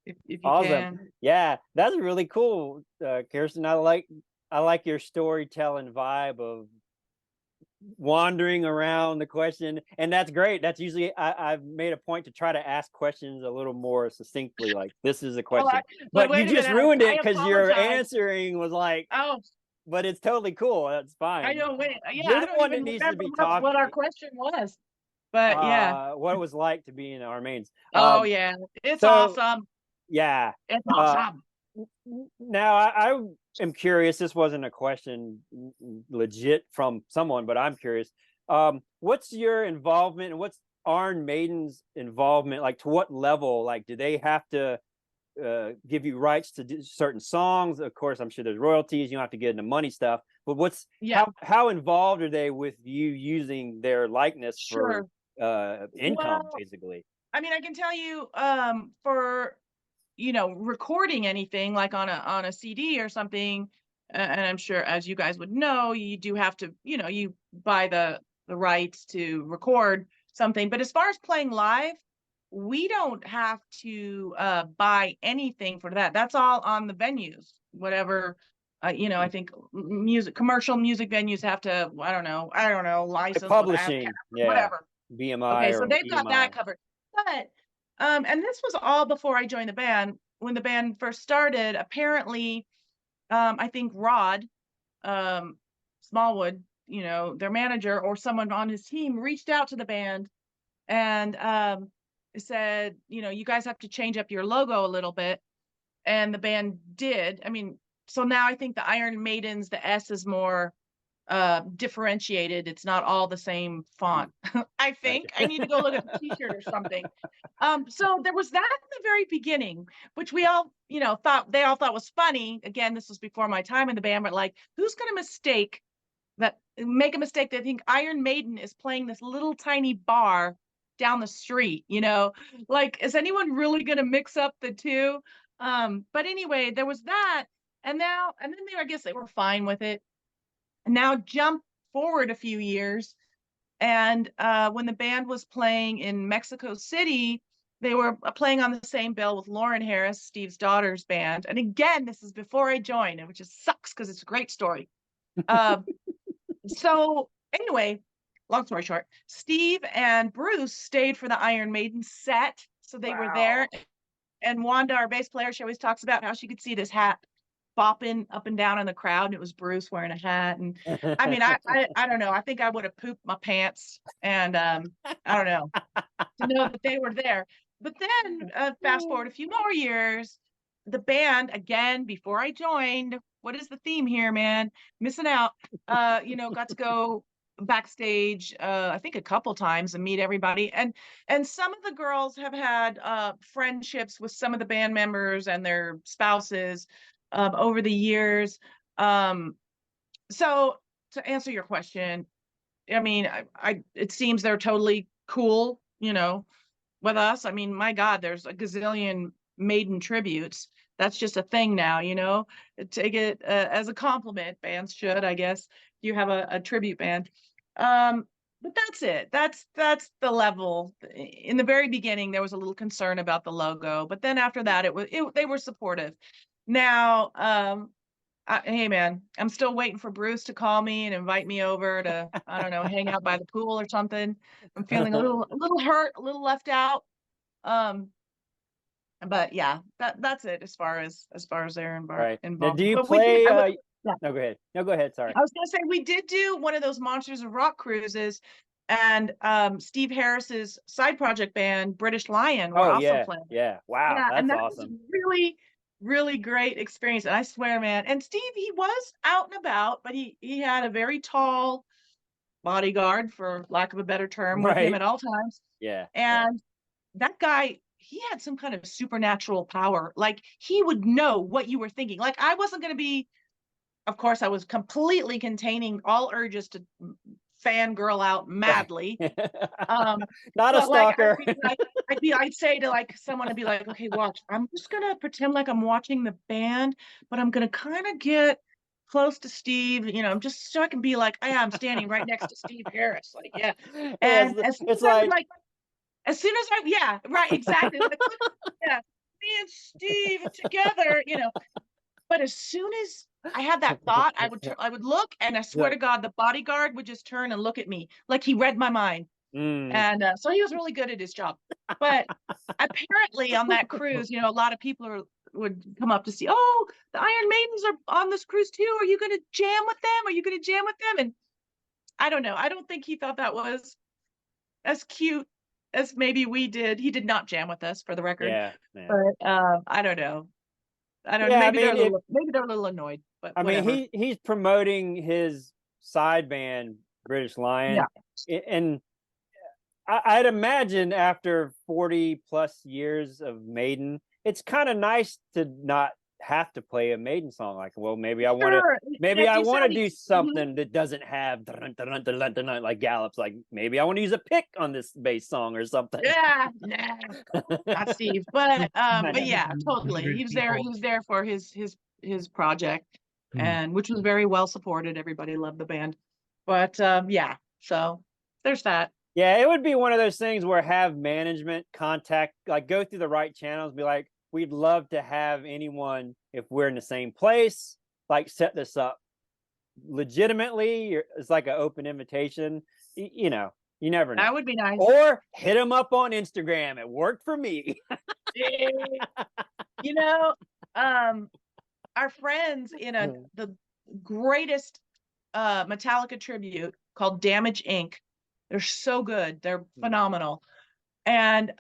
B: If you
A: awesome.
B: can.
A: Yeah, that's really cool, Kirsten. I like your storytelling vibe of wandering around the question, and that's great. That's usually I've made a point to try to ask questions a little more succinctly, like this is a question. But you just ruined it because your answering was like, but it's totally cool. That's fine.
B: I know.
A: You're the one that needs to be talking.
B: What our question was, but
A: what it was like to be in Iron Maidens.
B: It's awesome.
A: Yeah,
B: it's awesome.
A: Now I am curious. This wasn't a question legit from someone, but I'm curious. What's your involvement, and what's Iron Maiden's involvement? Like, to what level? Like, do they have to give you rights to do certain songs? Of course, I'm sure there's royalties. You don't have to get into money stuff. But how involved are they with you using their likeness for income, basically?
B: I mean, I can tell you, for recording anything like on a CD or something, and I'm sure, as you guys would know, you do have to, you buy the rights to record something. But as far as playing live, we don't have to buy anything for that. That's all on the venues. Whatever, I think commercial music venues have to, I don't know, license,
A: publishing,
B: whatever.
A: BMI.
B: Okay, so they've got that covered. But and this was all before I joined the band. When the band first started, apparently, I think Rod Smallwood, their manager or someone on his team, reached out to the band and said, you guys have to change up your logo a little bit. And the band did. I mean, so now I think the Iron Maidens, the S is more differentiated. It's not all the same font. I think I need to go look at the t-shirt or something. So there was that in the very beginning, which we all, you know, they all thought was funny. Again, this was before my time in the band, but like, who's going to make a mistake that think Iron Maiden is playing this little tiny bar down the street, you know? Like, is anyone really going to mix up the two? But anyway, there was that. And then I guess they were fine with it. And now jump forward a few years. And when the band was playing in Mexico City, they were playing on the same bill with Lauren Harris, Steve's daughter's band. And again, this is before I joined, which just sucks because it's a great story. So anyway, long story short, Steve and Bruce stayed for the Iron Maiden set. So they were there. And Wanda, our bass player, she always talks about how she could see this hat bopping up and down in the crowd, and it was Bruce wearing a hat. And I mean, I don't know. I think I would have pooped my pants, and I don't know, to know that they were there. But then fast forward a few more years, the band, again, before I joined, what is the theme here, man? Missing out. You know, got to go backstage I think a couple times and meet everybody, and some of the girls have had friendships with some of the band members and their spouses over the years. So to answer your question, I mean, it seems they're totally cool, you know, with us. I mean, my God, there's a gazillion Maiden tributes. That's just a thing now, you know. Take it as a compliment. Bands should, I guess. You have a tribute band. But that's it. That's the level. In the very beginning, there was a little concern about the logo, but then after that, they were supportive. Now, hey man, I'm still waiting for Bruce to call me and invite me over to, I don't know, hang out by the pool or something. I'm feeling a little hurt, a little left out. But yeah, that's it as far as they're involved.
A: Now, do you play?
B: Yeah.
A: No, go ahead. No, go ahead. Sorry.
B: I was gonna say we did do one of those Monsters of Rock cruises, and Steve Harris's side project band, British Lion, were also playing.
A: Yeah. Wow.
B: Yeah,
A: that's
B: and that
A: awesome.
B: was really, really great experience. And I swear, man, and Steve, he was out and about, but he had a very tall bodyguard, for lack of a better term, with him at all times.
A: Yeah.
B: And that guy, he had some kind of supernatural power. Like, he would know what you were thinking. Like, I wasn't going to be, of course, I was completely containing all urges to fangirl out madly.
A: Not a stalker.
B: Like, I'd say to like someone, I'd be like, okay, watch, I'm just gonna pretend like I'm watching the band, but I'm gonna kind of get close to Steve, you know, just so I can be like, I'm standing right next to Steve Harris. Like, yeah. And
A: it's like
B: as soon as yeah, right, exactly. Like, yeah, me and Steve together, you know. But as soon as I had that thought, I would look, and I swear to God, the bodyguard would just turn and look at me like he read my mind. And so he was really good at his job. But apparently on that cruise, you know, a lot of people would come up to see, oh, the Iron Maidens are on this cruise too. Are you going to jam with them? Are you going to jam with them? And I don't know. I don't think he thought that was as cute as maybe we did. He did not jam with us, for the record.
A: Yeah.
B: But I don't know. I don't know. Maybe they're a little annoyed. But
A: I
B: whatever.
A: mean, he's promoting his side band, British Lion, and I'd imagine after 40 plus years of Maiden, it's kind of nice to not have to play a Maiden song. Like, well, maybe I want to do something that doesn't have like gallops. Like, maybe I want to use a pick on this bass song or something.
B: Yeah, not Steve, but yeah, totally. He was there for his project, and which was very well supported. Everybody loved the band, but yeah, so there's that.
A: Yeah, it would be one of those things where have management contact, like go through the right channels, be like, we'd love to have anyone, if we're in the same place, like set this up legitimately. It's like an open invitation. You know, you never know.
B: That would be nice.
A: Or hit them up on Instagram. It worked for me.
B: You know, our friends in the greatest Metallica tribute called Damage Inc. They're so good. They're phenomenal. And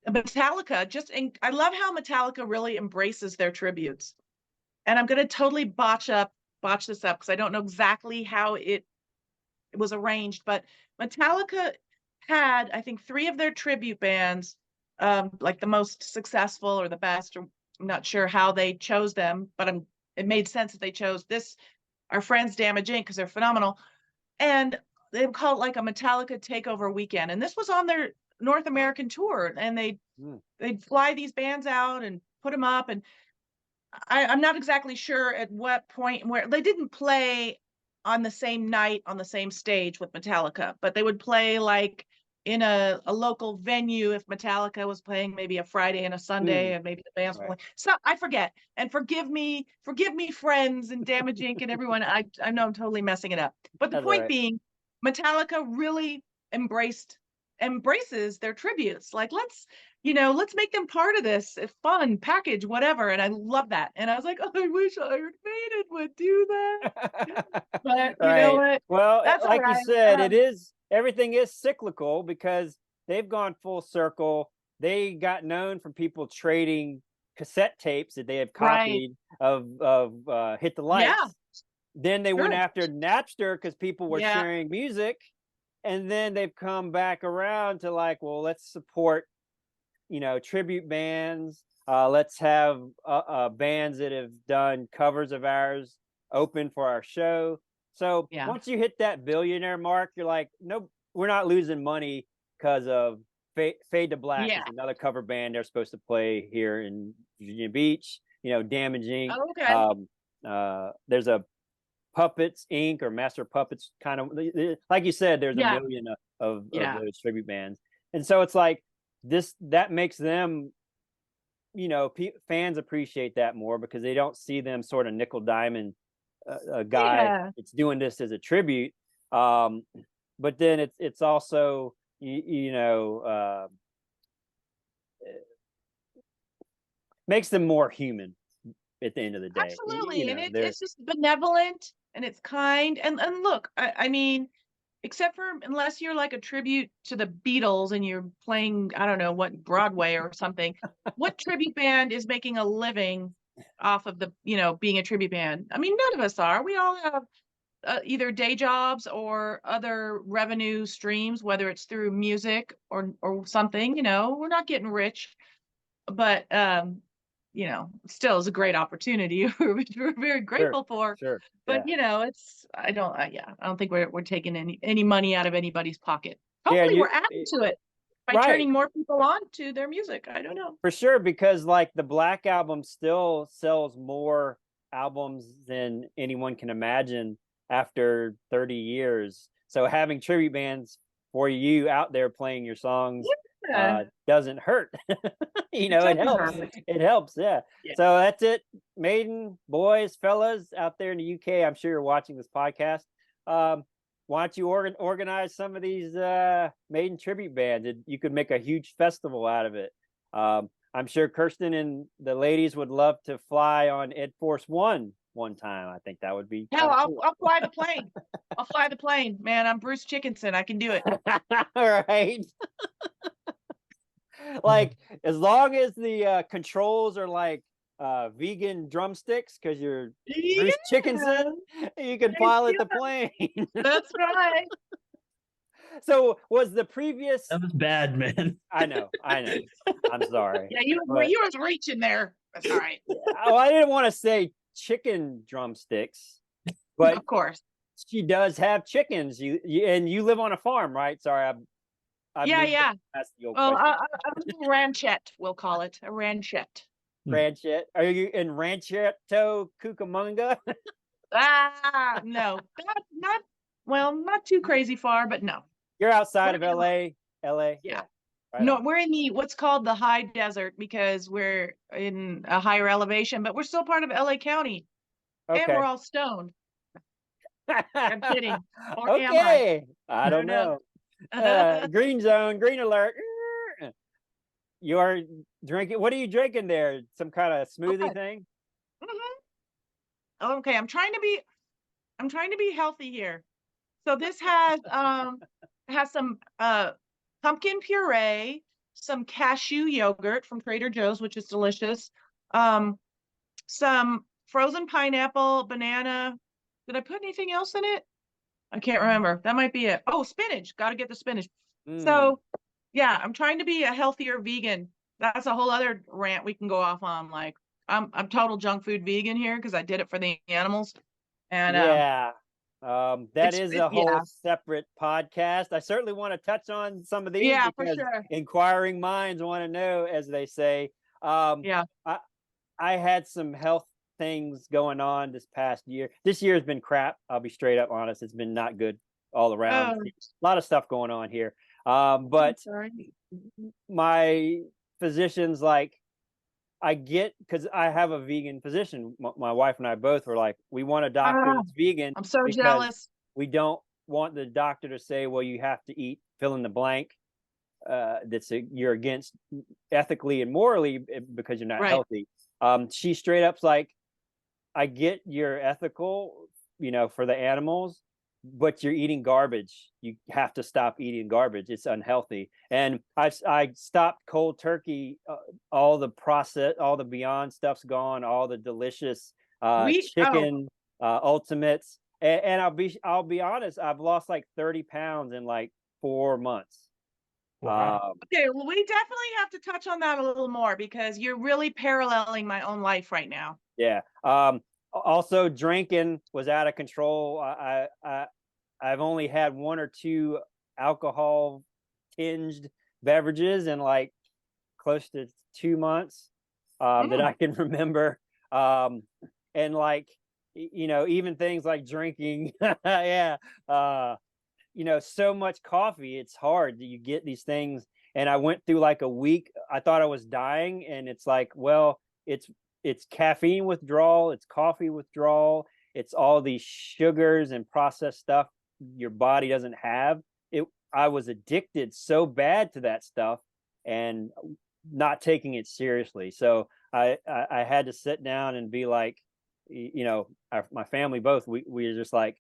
B: Metallica, I love how Metallica really embraces their tributes. And I'm going to totally botch up botch this up because I don't know exactly how it was arranged, but Metallica had, I think, 3 of their tribute bands, like the most successful or the best, or I'm not sure how they chose them, but it made sense that they chose this, our friends Damage Inc., because they're phenomenal. And they would call it like a Metallica takeover weekend. And this was on their North American tour. And they'd fly these bands out and put them up. And I'm not exactly sure at what point where they didn't play on the same night on the same stage with Metallica, but they would play like in a local venue if Metallica was playing maybe a Friday and a Sunday, and maybe the bands were playing. So I forget. And forgive me, friends and Damage Inc. and everyone. I know I'm totally messing it up. But the point being, Metallica really embraces their tributes. Like, let's make them part of this fun package, whatever. And I love that. And I was like, oh, I wish Iron Maiden would do that. But you know what?
A: Well,
B: that's
A: like
B: right.
A: you said, everything is cyclical because they've gone full circle. They got known from people trading cassette tapes that they have copied of Hit the Lights.
B: Yeah.
A: Then they went after Napster because people were
B: Yeah.
A: sharing music. And then they've come back around to like, well, let's support, tribute bands. Let's have bands that have done covers of ours open for our show. So once you hit that billionaire mark, you're like, no, we're not losing money because of Fade to Black is another cover band. They're supposed to play here in Virginia Beach, Damage Inc.
B: Oh, okay.
A: There's a Puppets Inc. or Master Puppets kind of, like you said, there's a million of those tribute bands. And so it's like that makes them, fans appreciate that more because they don't see them sort of nickel diamond a guy that's doing this as a tribute. But then it's also, makes them more human at the end of the day.
B: Absolutely. And it's just benevolent and it's kind. And look, I mean, except for unless you're like a tribute to the Beatles and you're playing, I don't know what, Broadway or something, what tribute band is making a living off of the, being a tribute band? I mean, none of us are. We all have either day jobs or other revenue streams, whether it's through music or something, we're not getting rich, but, still is a great opportunity. We're very grateful for.
A: Sure.
B: But I don't think we're taking any money out of anybody's pocket. Hopefully we're adding to it by turning more people on to their music. I don't know.
A: For sure, because like the Black Album still sells more albums than anyone can imagine after 30 years. So having tribute bands for you out there playing your songs doesn't hurt. It helps. It helps. Yeah. So that's it. Maiden, boys, fellas out there in the UK, I'm sure you're watching this podcast. Why don't you organize some of these Maiden tribute bands? You could make a huge festival out of it. I'm sure Kirsten and the ladies would love to fly on Ed Force One time. I think that would be.
B: Hell, I'll fly the plane. I'll fly the plane, man. I'm Bruce Chickinson. I can do it.
A: All right. Like as long as the controls are like vegan drumsticks, because you're Bruce Chickinson, you can pilot the plane.
B: That's right.
A: So was the previous?
C: That was bad, man.
A: I know. I'm sorry.
B: Yeah, you was reaching there. That's all right.
A: Oh, I didn't want to say chicken drumsticks, but
B: of course
A: she does have chickens. You live on a farm, right? Sorry,
B: yeah.
A: That's the old
B: well,
A: question.
B: a ranchette, we'll call it a ranchette.
A: Ranchette? Are you in Ranchito Cucamonga?
B: No, not too crazy far, but no.
A: You're outside of LA.
B: Yeah.
A: Right
B: No,
A: on.
B: we're in what's called the high desert because we're in a higher elevation, but we're still part of LA County.
A: Okay.
B: And we're all stoned. I'm kidding. Or
A: okay. I don't know. Green zone, green alert. You are drinking. What are you drinking there? Some kind of smoothie thing?
B: Mm-hmm. Okay, I'm trying to be healthy here. So this has some pumpkin puree, some cashew yogurt from Trader Joe's, which is delicious. Some frozen pineapple, banana, Did I put anything else in it? I can't remember. That might be it. Oh, spinach. Got to get the spinach. So, yeah, I'm trying to be a healthier vegan. That's a whole other rant we can go off on. Like, I'm total junk food vegan here because I did it for the animals. And
A: Yeah. That is a whole
B: yeah,
A: separate podcast. I certainly want to touch on some of these
B: yeah, for
A: because
B: sure.
A: inquiring minds want to know, as they say.
B: Yeah.
A: I had some health things going on this past year. This year has been crap. I'll be straight up honest. It's been not good all around.
B: Oh,
A: A lot of stuff going on here.
B: I'm
A: But
B: sorry.
A: my physician's like, I get, because I have a vegan physician. My wife and I both were like, we want a doctor
B: Ah,
A: that's vegan
B: I'm so
A: because
B: jealous.
A: we don't want the doctor to say, well, you have to eat fill in the blank. You're against ethically and morally because you're not
B: Right.
A: healthy. She straight up's like, I get you're ethical, for the animals, but you're eating garbage. You have to stop eating garbage. It's unhealthy. And I stopped cold turkey. All the process, all the Beyond stuff's gone. All the delicious
B: Oh,
A: chicken ultimates. And I'll be honest. I've lost like 30 pounds in like 4 months.
C: Wow.
B: okay. Well, we definitely have to touch on that a little more because you're really paralleling my own life right now.
A: Yeah. Also, drinking was out of control. I've only had 1 or 2 alcohol tinged beverages in like close to 2 months that I can remember. And like, even things like drinking, yeah, so much coffee, it's hard that you get these things. And I went through like a week, I thought I was dying, and it's like, well, it's caffeine withdrawal, it's coffee withdrawal, it's all these sugars and processed stuff your body doesn't have. I was addicted so bad to that stuff and not taking it seriously. So I had to sit down and be like, my family both, we were just like,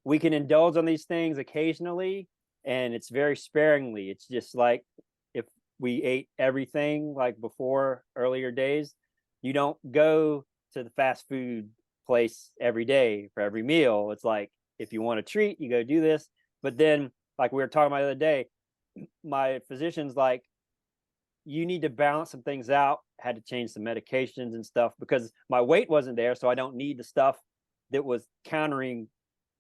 A: we can indulge on these things occasionally, and it's very sparingly. It's just like if we ate everything like before earlier days, you don't go to the fast food place every day for every meal. It's like if you want a treat, you go do this. But then, like we were talking about the other day, my physician's like, you need to balance some things out. Had to change some medications and stuff because my weight wasn't there, so I don't need the stuff that was countering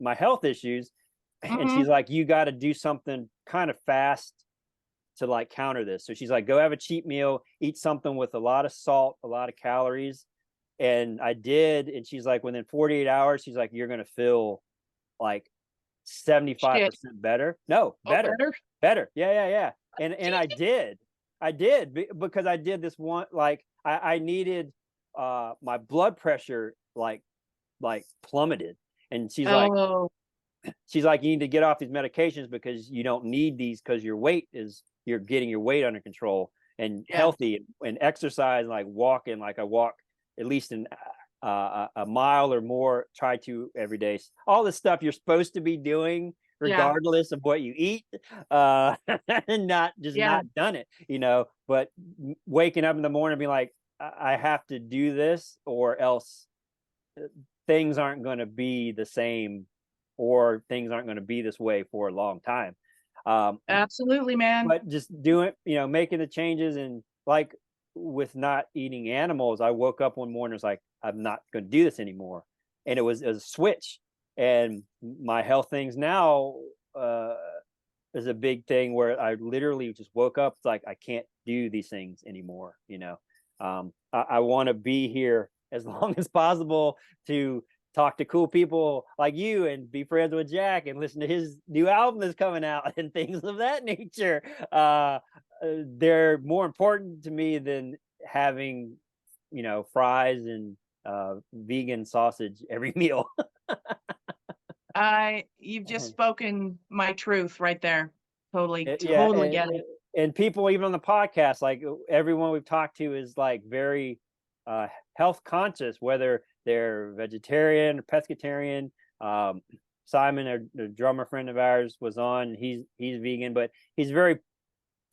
A: my health issues. And she's like, you got to do something kind of fast to like counter this. So she's like, go have a cheat meal, eat something with a lot of salt, a lot of calories. And I did. And she's like, within 48 hours, she's like, you're going to feel like 75% better. No, better, better. Yeah. And I did because I did this one, like I needed, my blood pressure, like plummeted. And she's like, you need to get off these medications because you don't need these, because you're getting your weight under control and healthy, and exercise, like walking, like I walk at least a mile or more, try to every day. All the stuff you're supposed to be doing regardless of what you eat, and not done it, but waking up in the morning and being like, I have to do this or else things aren't going to be the same, or things aren't going to be this way for a long time.
B: Absolutely, man.
A: But just doing, making the changes. And like with not eating animals, I woke up one morning, it's like, I'm not going to do this anymore. And it was a switch. And my health things now is a big thing where I literally just woke up. It's like, I can't do these things anymore. I want to be here as long as possible to talk to cool people like you and be friends with Jack and listen to his new album that's coming out and things of that nature. They're more important to me than having, fries and vegan sausage every meal.
B: You've just spoken my truth right there. Totally get it.
A: And people, even on the podcast, like everyone we've talked to is like very health conscious, whether they're vegetarian or pescatarian. Simon, a drummer friend of ours, was on. He's vegan, but he's very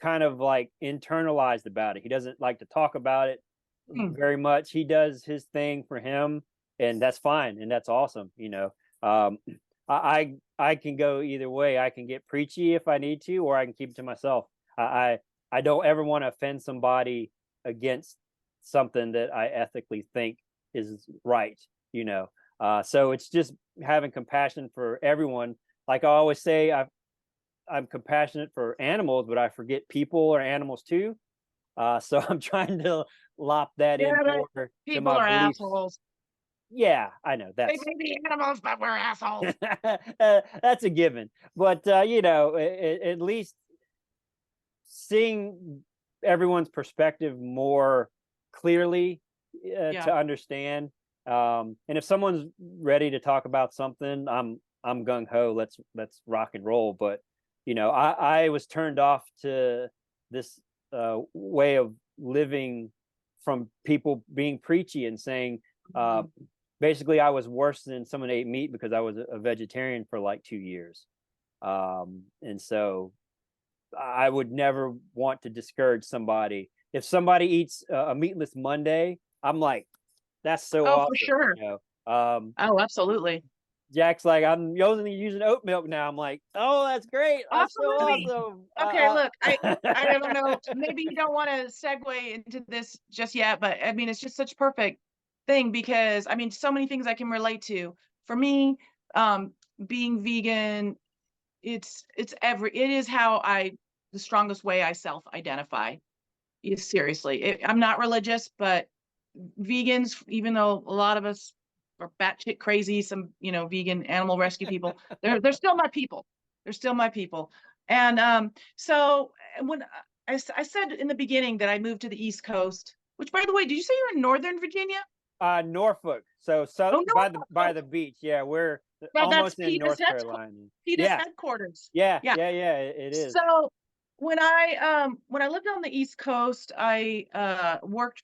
A: kind of like internalized about it. He doesn't like to talk about it very much. He does his thing for him, and that's fine, and that's awesome. I can go either way. I can get preachy if I need to, or I can keep it to myself. I don't ever want to offend somebody against something that I ethically think is right, so it's just having compassion for everyone. Like I always say, I'm compassionate for animals, but I forget people or animals too. So I'm trying to lop that in more to
B: People
A: my
B: are
A: beliefs.
B: assholes.
A: Yeah, I know
B: They
A: that's
B: may be animals, but we're assholes.
A: that's a given. But at least seeing everyone's perspective more clearly to understand. And if someone's ready to talk about something, I'm gung ho. Let's rock and roll. But I was turned off to this way of living from people being preachy and saying, basically, I was worse than someone who ate meat because I was a vegetarian for like 2 years. And so I would never want to discourage somebody. If somebody eats a meatless Monday, I'm like, that's so awesome.
B: For sure. Oh, absolutely.
A: Jack's like, I'm only using oat milk now. I'm like, oh, that's great. That's
B: Absolutely.
A: so awesome.
B: Okay, look, I don't know. Maybe you don't want to segue into this just yet, but I mean, it's just such a perfect thing because I mean, so many things I can relate to. For me, being vegan, it is how the strongest way I self-identify. Seriously, I'm not religious, but vegans, even though a lot of us are batshit crazy, some vegan animal rescue people, they're still my people. They're still my people. And so when I said in the beginning that I moved to the East Coast, which by the way, did you say you're in Northern Virginia?
A: Norfolk. So by the beach. Yeah, we're almost in North Carolina.
B: PETA's headquarters.
A: Yeah. It is.
B: So when I lived on the East Coast, I worked.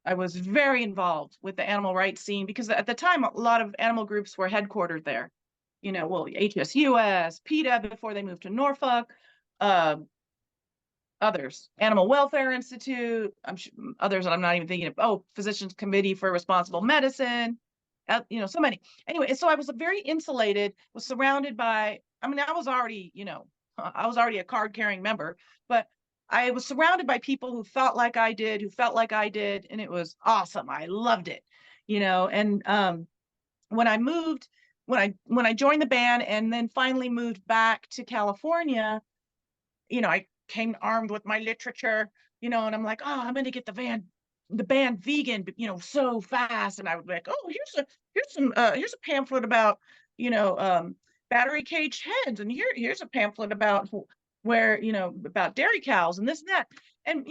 B: I was very involved with the animal rights scene because at the time a lot of animal groups were headquartered there. HSUS, PETA before they moved to Norfolk, others, Animal Welfare Institute, others that I'm not even thinking of. Oh, Physicians Committee for Responsible Medicine, so many. Anyway, so I was very insulated, was surrounded by, I mean, I was already a card-carrying member, but I was surrounded by people who thought like I did, who felt like I did, and it was awesome. I loved it, and when I moved, when I joined the band and then finally moved back to California, I came armed with my literature, and I'm like, oh, I'm going to get the band vegan, so fast. And I would be like, oh, here's a pamphlet about, battery cage hens. And here's a pamphlet about where, about dairy cows and this and that. And,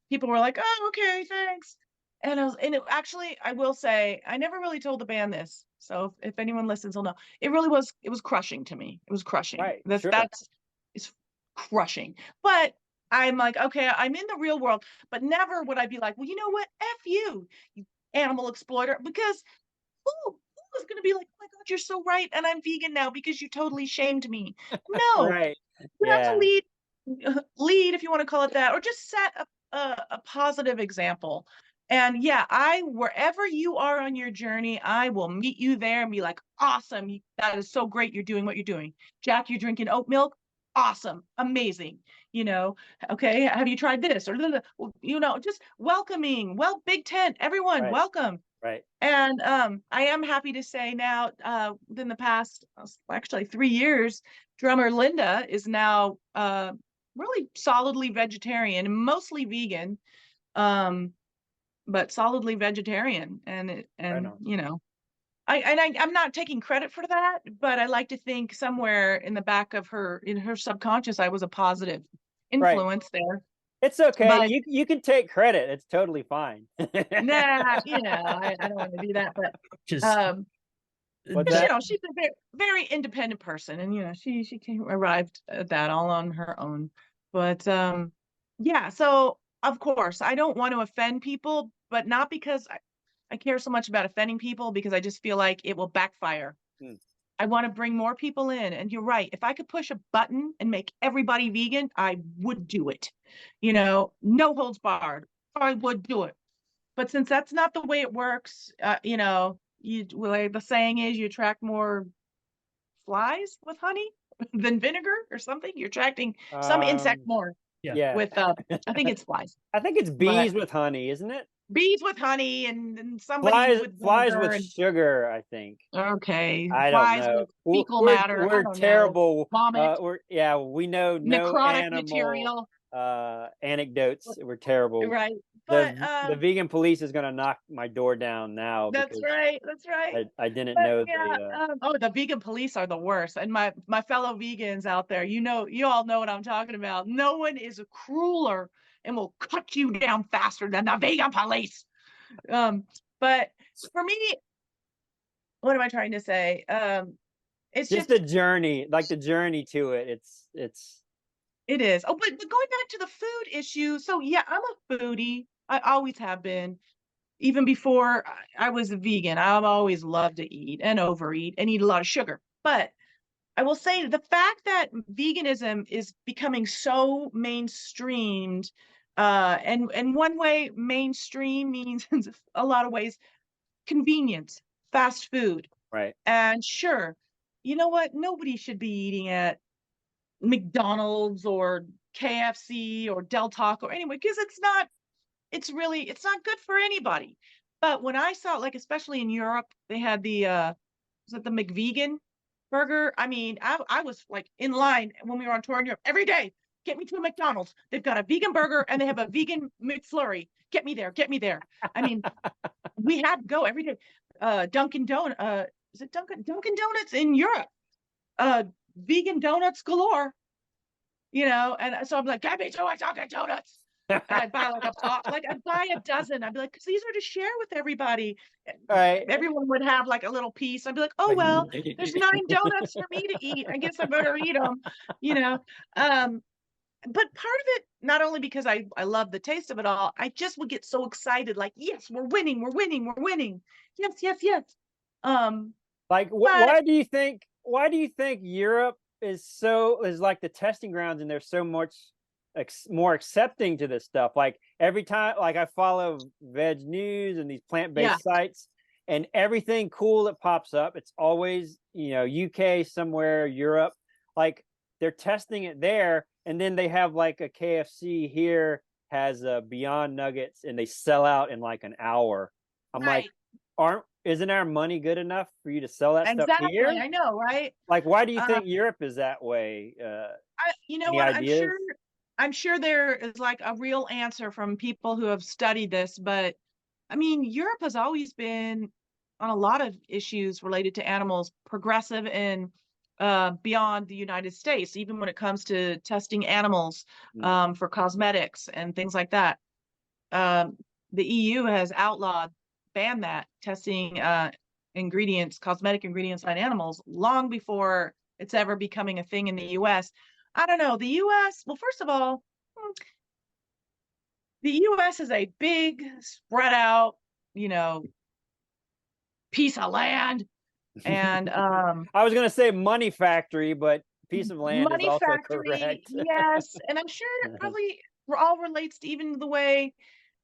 B: people were like, oh, okay, thanks. And actually, I will say, I never really told the band this. So if anyone listens, will know. It was crushing to me. It was crushing.
A: Right.
B: It's crushing. But I'm like, okay, I'm in the real world, but never would I be like, well, you know what? F you animal exploiter, because who is going to be like, oh my God, you're so right. And I'm vegan now because you totally shamed me. No,
A: right.
B: You have to lead, if you want to call it that, or just set a positive example. And wherever you are on your journey, I will meet you there and be like, awesome. That is so great. You're doing what you're doing. Jack, you're drinking oat milk. Awesome. Amazing. Okay. Have you tried this? Or, just welcoming. Well, big tent, everyone,
A: right.
B: welcome.
A: Right.
B: And I am happy to say now, within the past, actually 3 years, drummer Linda is now really solidly vegetarian, mostly vegan, but solidly vegetarian. And I'm not taking credit for that, but I like to think somewhere in the back of her subconscious, I was a positive influence there.
A: It's okay. But you can take credit. It's totally fine.
B: Nah, I don't want to do that, but she's a very, very independent person, and she arrived at that all on her own. But so of course I don't want to offend people, but not because I care so much about offending people, because I just feel like it will backfire. I want to bring more people in. And you're right. If I could push a button and make everybody vegan, I would do it. No holds barred. I would do it. But since that's not the way it works, like the saying is, you attract more flies with honey than vinegar or something. You're attracting some insect more
A: Yeah.
B: with I think it's flies.
A: I think it's bees with honey, isn't it?
B: Bees with honey and somebody with
A: Flies
B: vinegar
A: with sugar, I think.
B: okay,
A: I don't
B: flies
A: know.
B: with fecal
A: We're
B: matter. I
A: we're
B: don't know.
A: terrible.
B: Vomit,
A: We know no
B: necrotic
A: animal
B: material.
A: anecdotes. We're terrible.
B: Right. But
A: The vegan police is gonna knock my door down now
B: that's
A: because
B: right. That's right.
A: I didn't
B: But
A: know
B: yeah, oh, the vegan police are the worst. And my fellow vegans out there, you all know what I'm talking about. No one is crueler and will cut you down faster than the vegan police. But for me, what am I trying to say? It's
A: just the journey, like the journey to it.
B: it is. Oh, but going back to the food issue, so yeah, I'm a foodie. I always have been. Even before I was a vegan, I've always loved to eat and overeat and eat a lot of sugar. But I will say the fact that veganism is becoming so mainstreamed, and one way mainstream means in a lot of ways convenience, fast food.
A: Right.
B: And sure, you know what? Nobody should be eating at McDonald's or KFC or Del Taco anyway, because it's not good for anybody. But when I saw, like, especially in Europe, they had the was it the McVegan burger? I mean, I was like in line when we were on tour in Europe every day. Get me to a McDonald's. They've got a vegan burger and they have a vegan McFlurry. Get me there. Get me there. I mean, we had to go every day. Dunkin' Donut. Is it Dunkin' Donuts in Europe? Vegan donuts galore. And so I'm like, get me to a Dunkin' Donuts. And I'd buy I'd buy a dozen. I'd be like, because these are to share with everybody.
A: Right.
B: Everyone would have like a little piece. I'd be like, oh, well, there's 9 donuts for me to eat. I guess I better eat them, But part of it, not only because I love the taste of it all, I just would get so excited. Like, yes, we're winning. We're winning. We're winning. Yes, yes, yes.
A: Like, why do you think Europe is like the testing grounds and they're so much more accepting to this stuff? Like every time, like I follow veg news and these plant-based sites, and everything cool that pops up, it's always UK somewhere, Europe. Like they're testing it there, and then they have like a KFC here has Beyond Nuggets, and they sell out in like an hour. I'm like, isn't our money good enough for you to sell that stuff here?
B: I know, right?
A: Like, why do you think Europe is that way?
B: You know what? I'm sure there is like a real answer from people who have studied this, but I mean, Europe has always been on a lot of issues related to animals, progressive and beyond the United States, even when it comes to testing animals for cosmetics and things like that. The EU has banned that testing cosmetic ingredients on animals long before it's ever becoming a thing in the US. I don't know. The US, well, first of all, the US is a big, spread out, piece of land. And
A: I was going to say money factory, but piece of land is also correct.
B: Yes. And I'm sure it probably all relates to even the way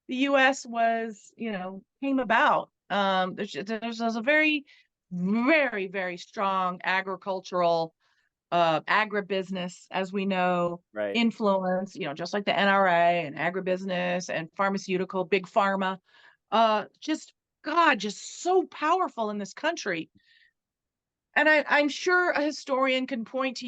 B: the US was, came about. There's a very, very, very strong agricultural agribusiness, as we know, influence, just like the NRA and agribusiness and pharmaceutical, big pharma, just so powerful in this country. And I'm sure a historian can point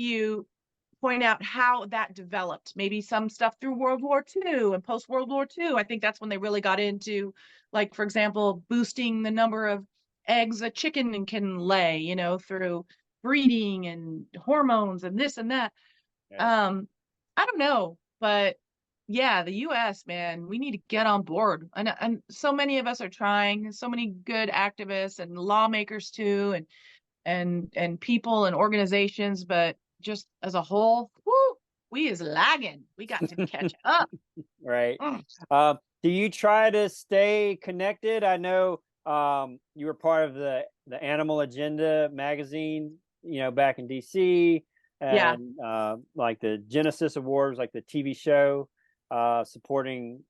B: out how that developed, maybe some stuff through World War II and post World War II. I think that's when they really got into, like, for example, boosting the number of eggs a chicken can lay, through breeding and hormones and this and that. I don't know, but yeah, the US, man, we need to get on board. And so many of us are trying, so many good activists and lawmakers too, and people and organizations, but just as a whole, we is lagging. We got to catch up.
A: Right. Do you try to stay connected? I know you were part of the Animal Agenda magazine, back in DC, and like the Genesis Awards, like the TV show, supporting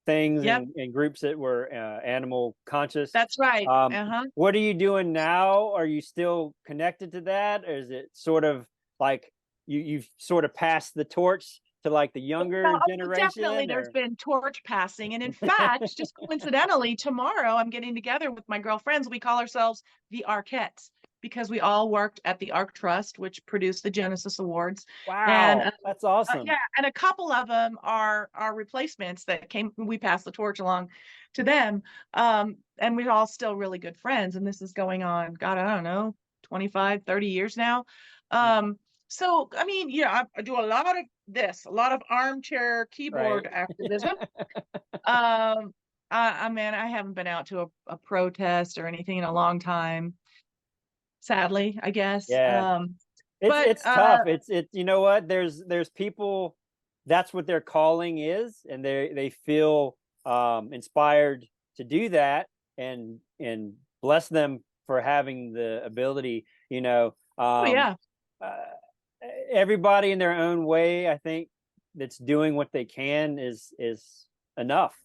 A: things
B: Yep.
A: and groups that were animal conscious.
B: That's right.
A: What are you doing now? Are you still connected to that, or is it sort of like you've sort of passed the torch to like the younger generation?
B: Definitely, there's been torch passing, and in fact, just coincidentally, tomorrow I'm getting together with my girlfriends. We call ourselves the Arc-ettes because we all worked at the Arc Trust, which produced the Genesis Awards.
A: Wow,
B: And
A: that's awesome.
B: yeah, and a couple of them are replacements that came. We passed the torch along to them, and we're all still really good friends. And this is going on, God, I don't know, 25, 30 years now. So, I mean, yeah, I do a lot of this, a lot of armchair keyboard activism. Man, I haven't been out to a protest or anything in a long time, sadly, I guess.
A: Yeah. It's tough. It's you know what? There's people, that's what their calling is, and they feel inspired to do that, and bless them for having the ability, you know.
B: Yeah.
A: Everybody in their own way, I think, that's doing what they can is enough.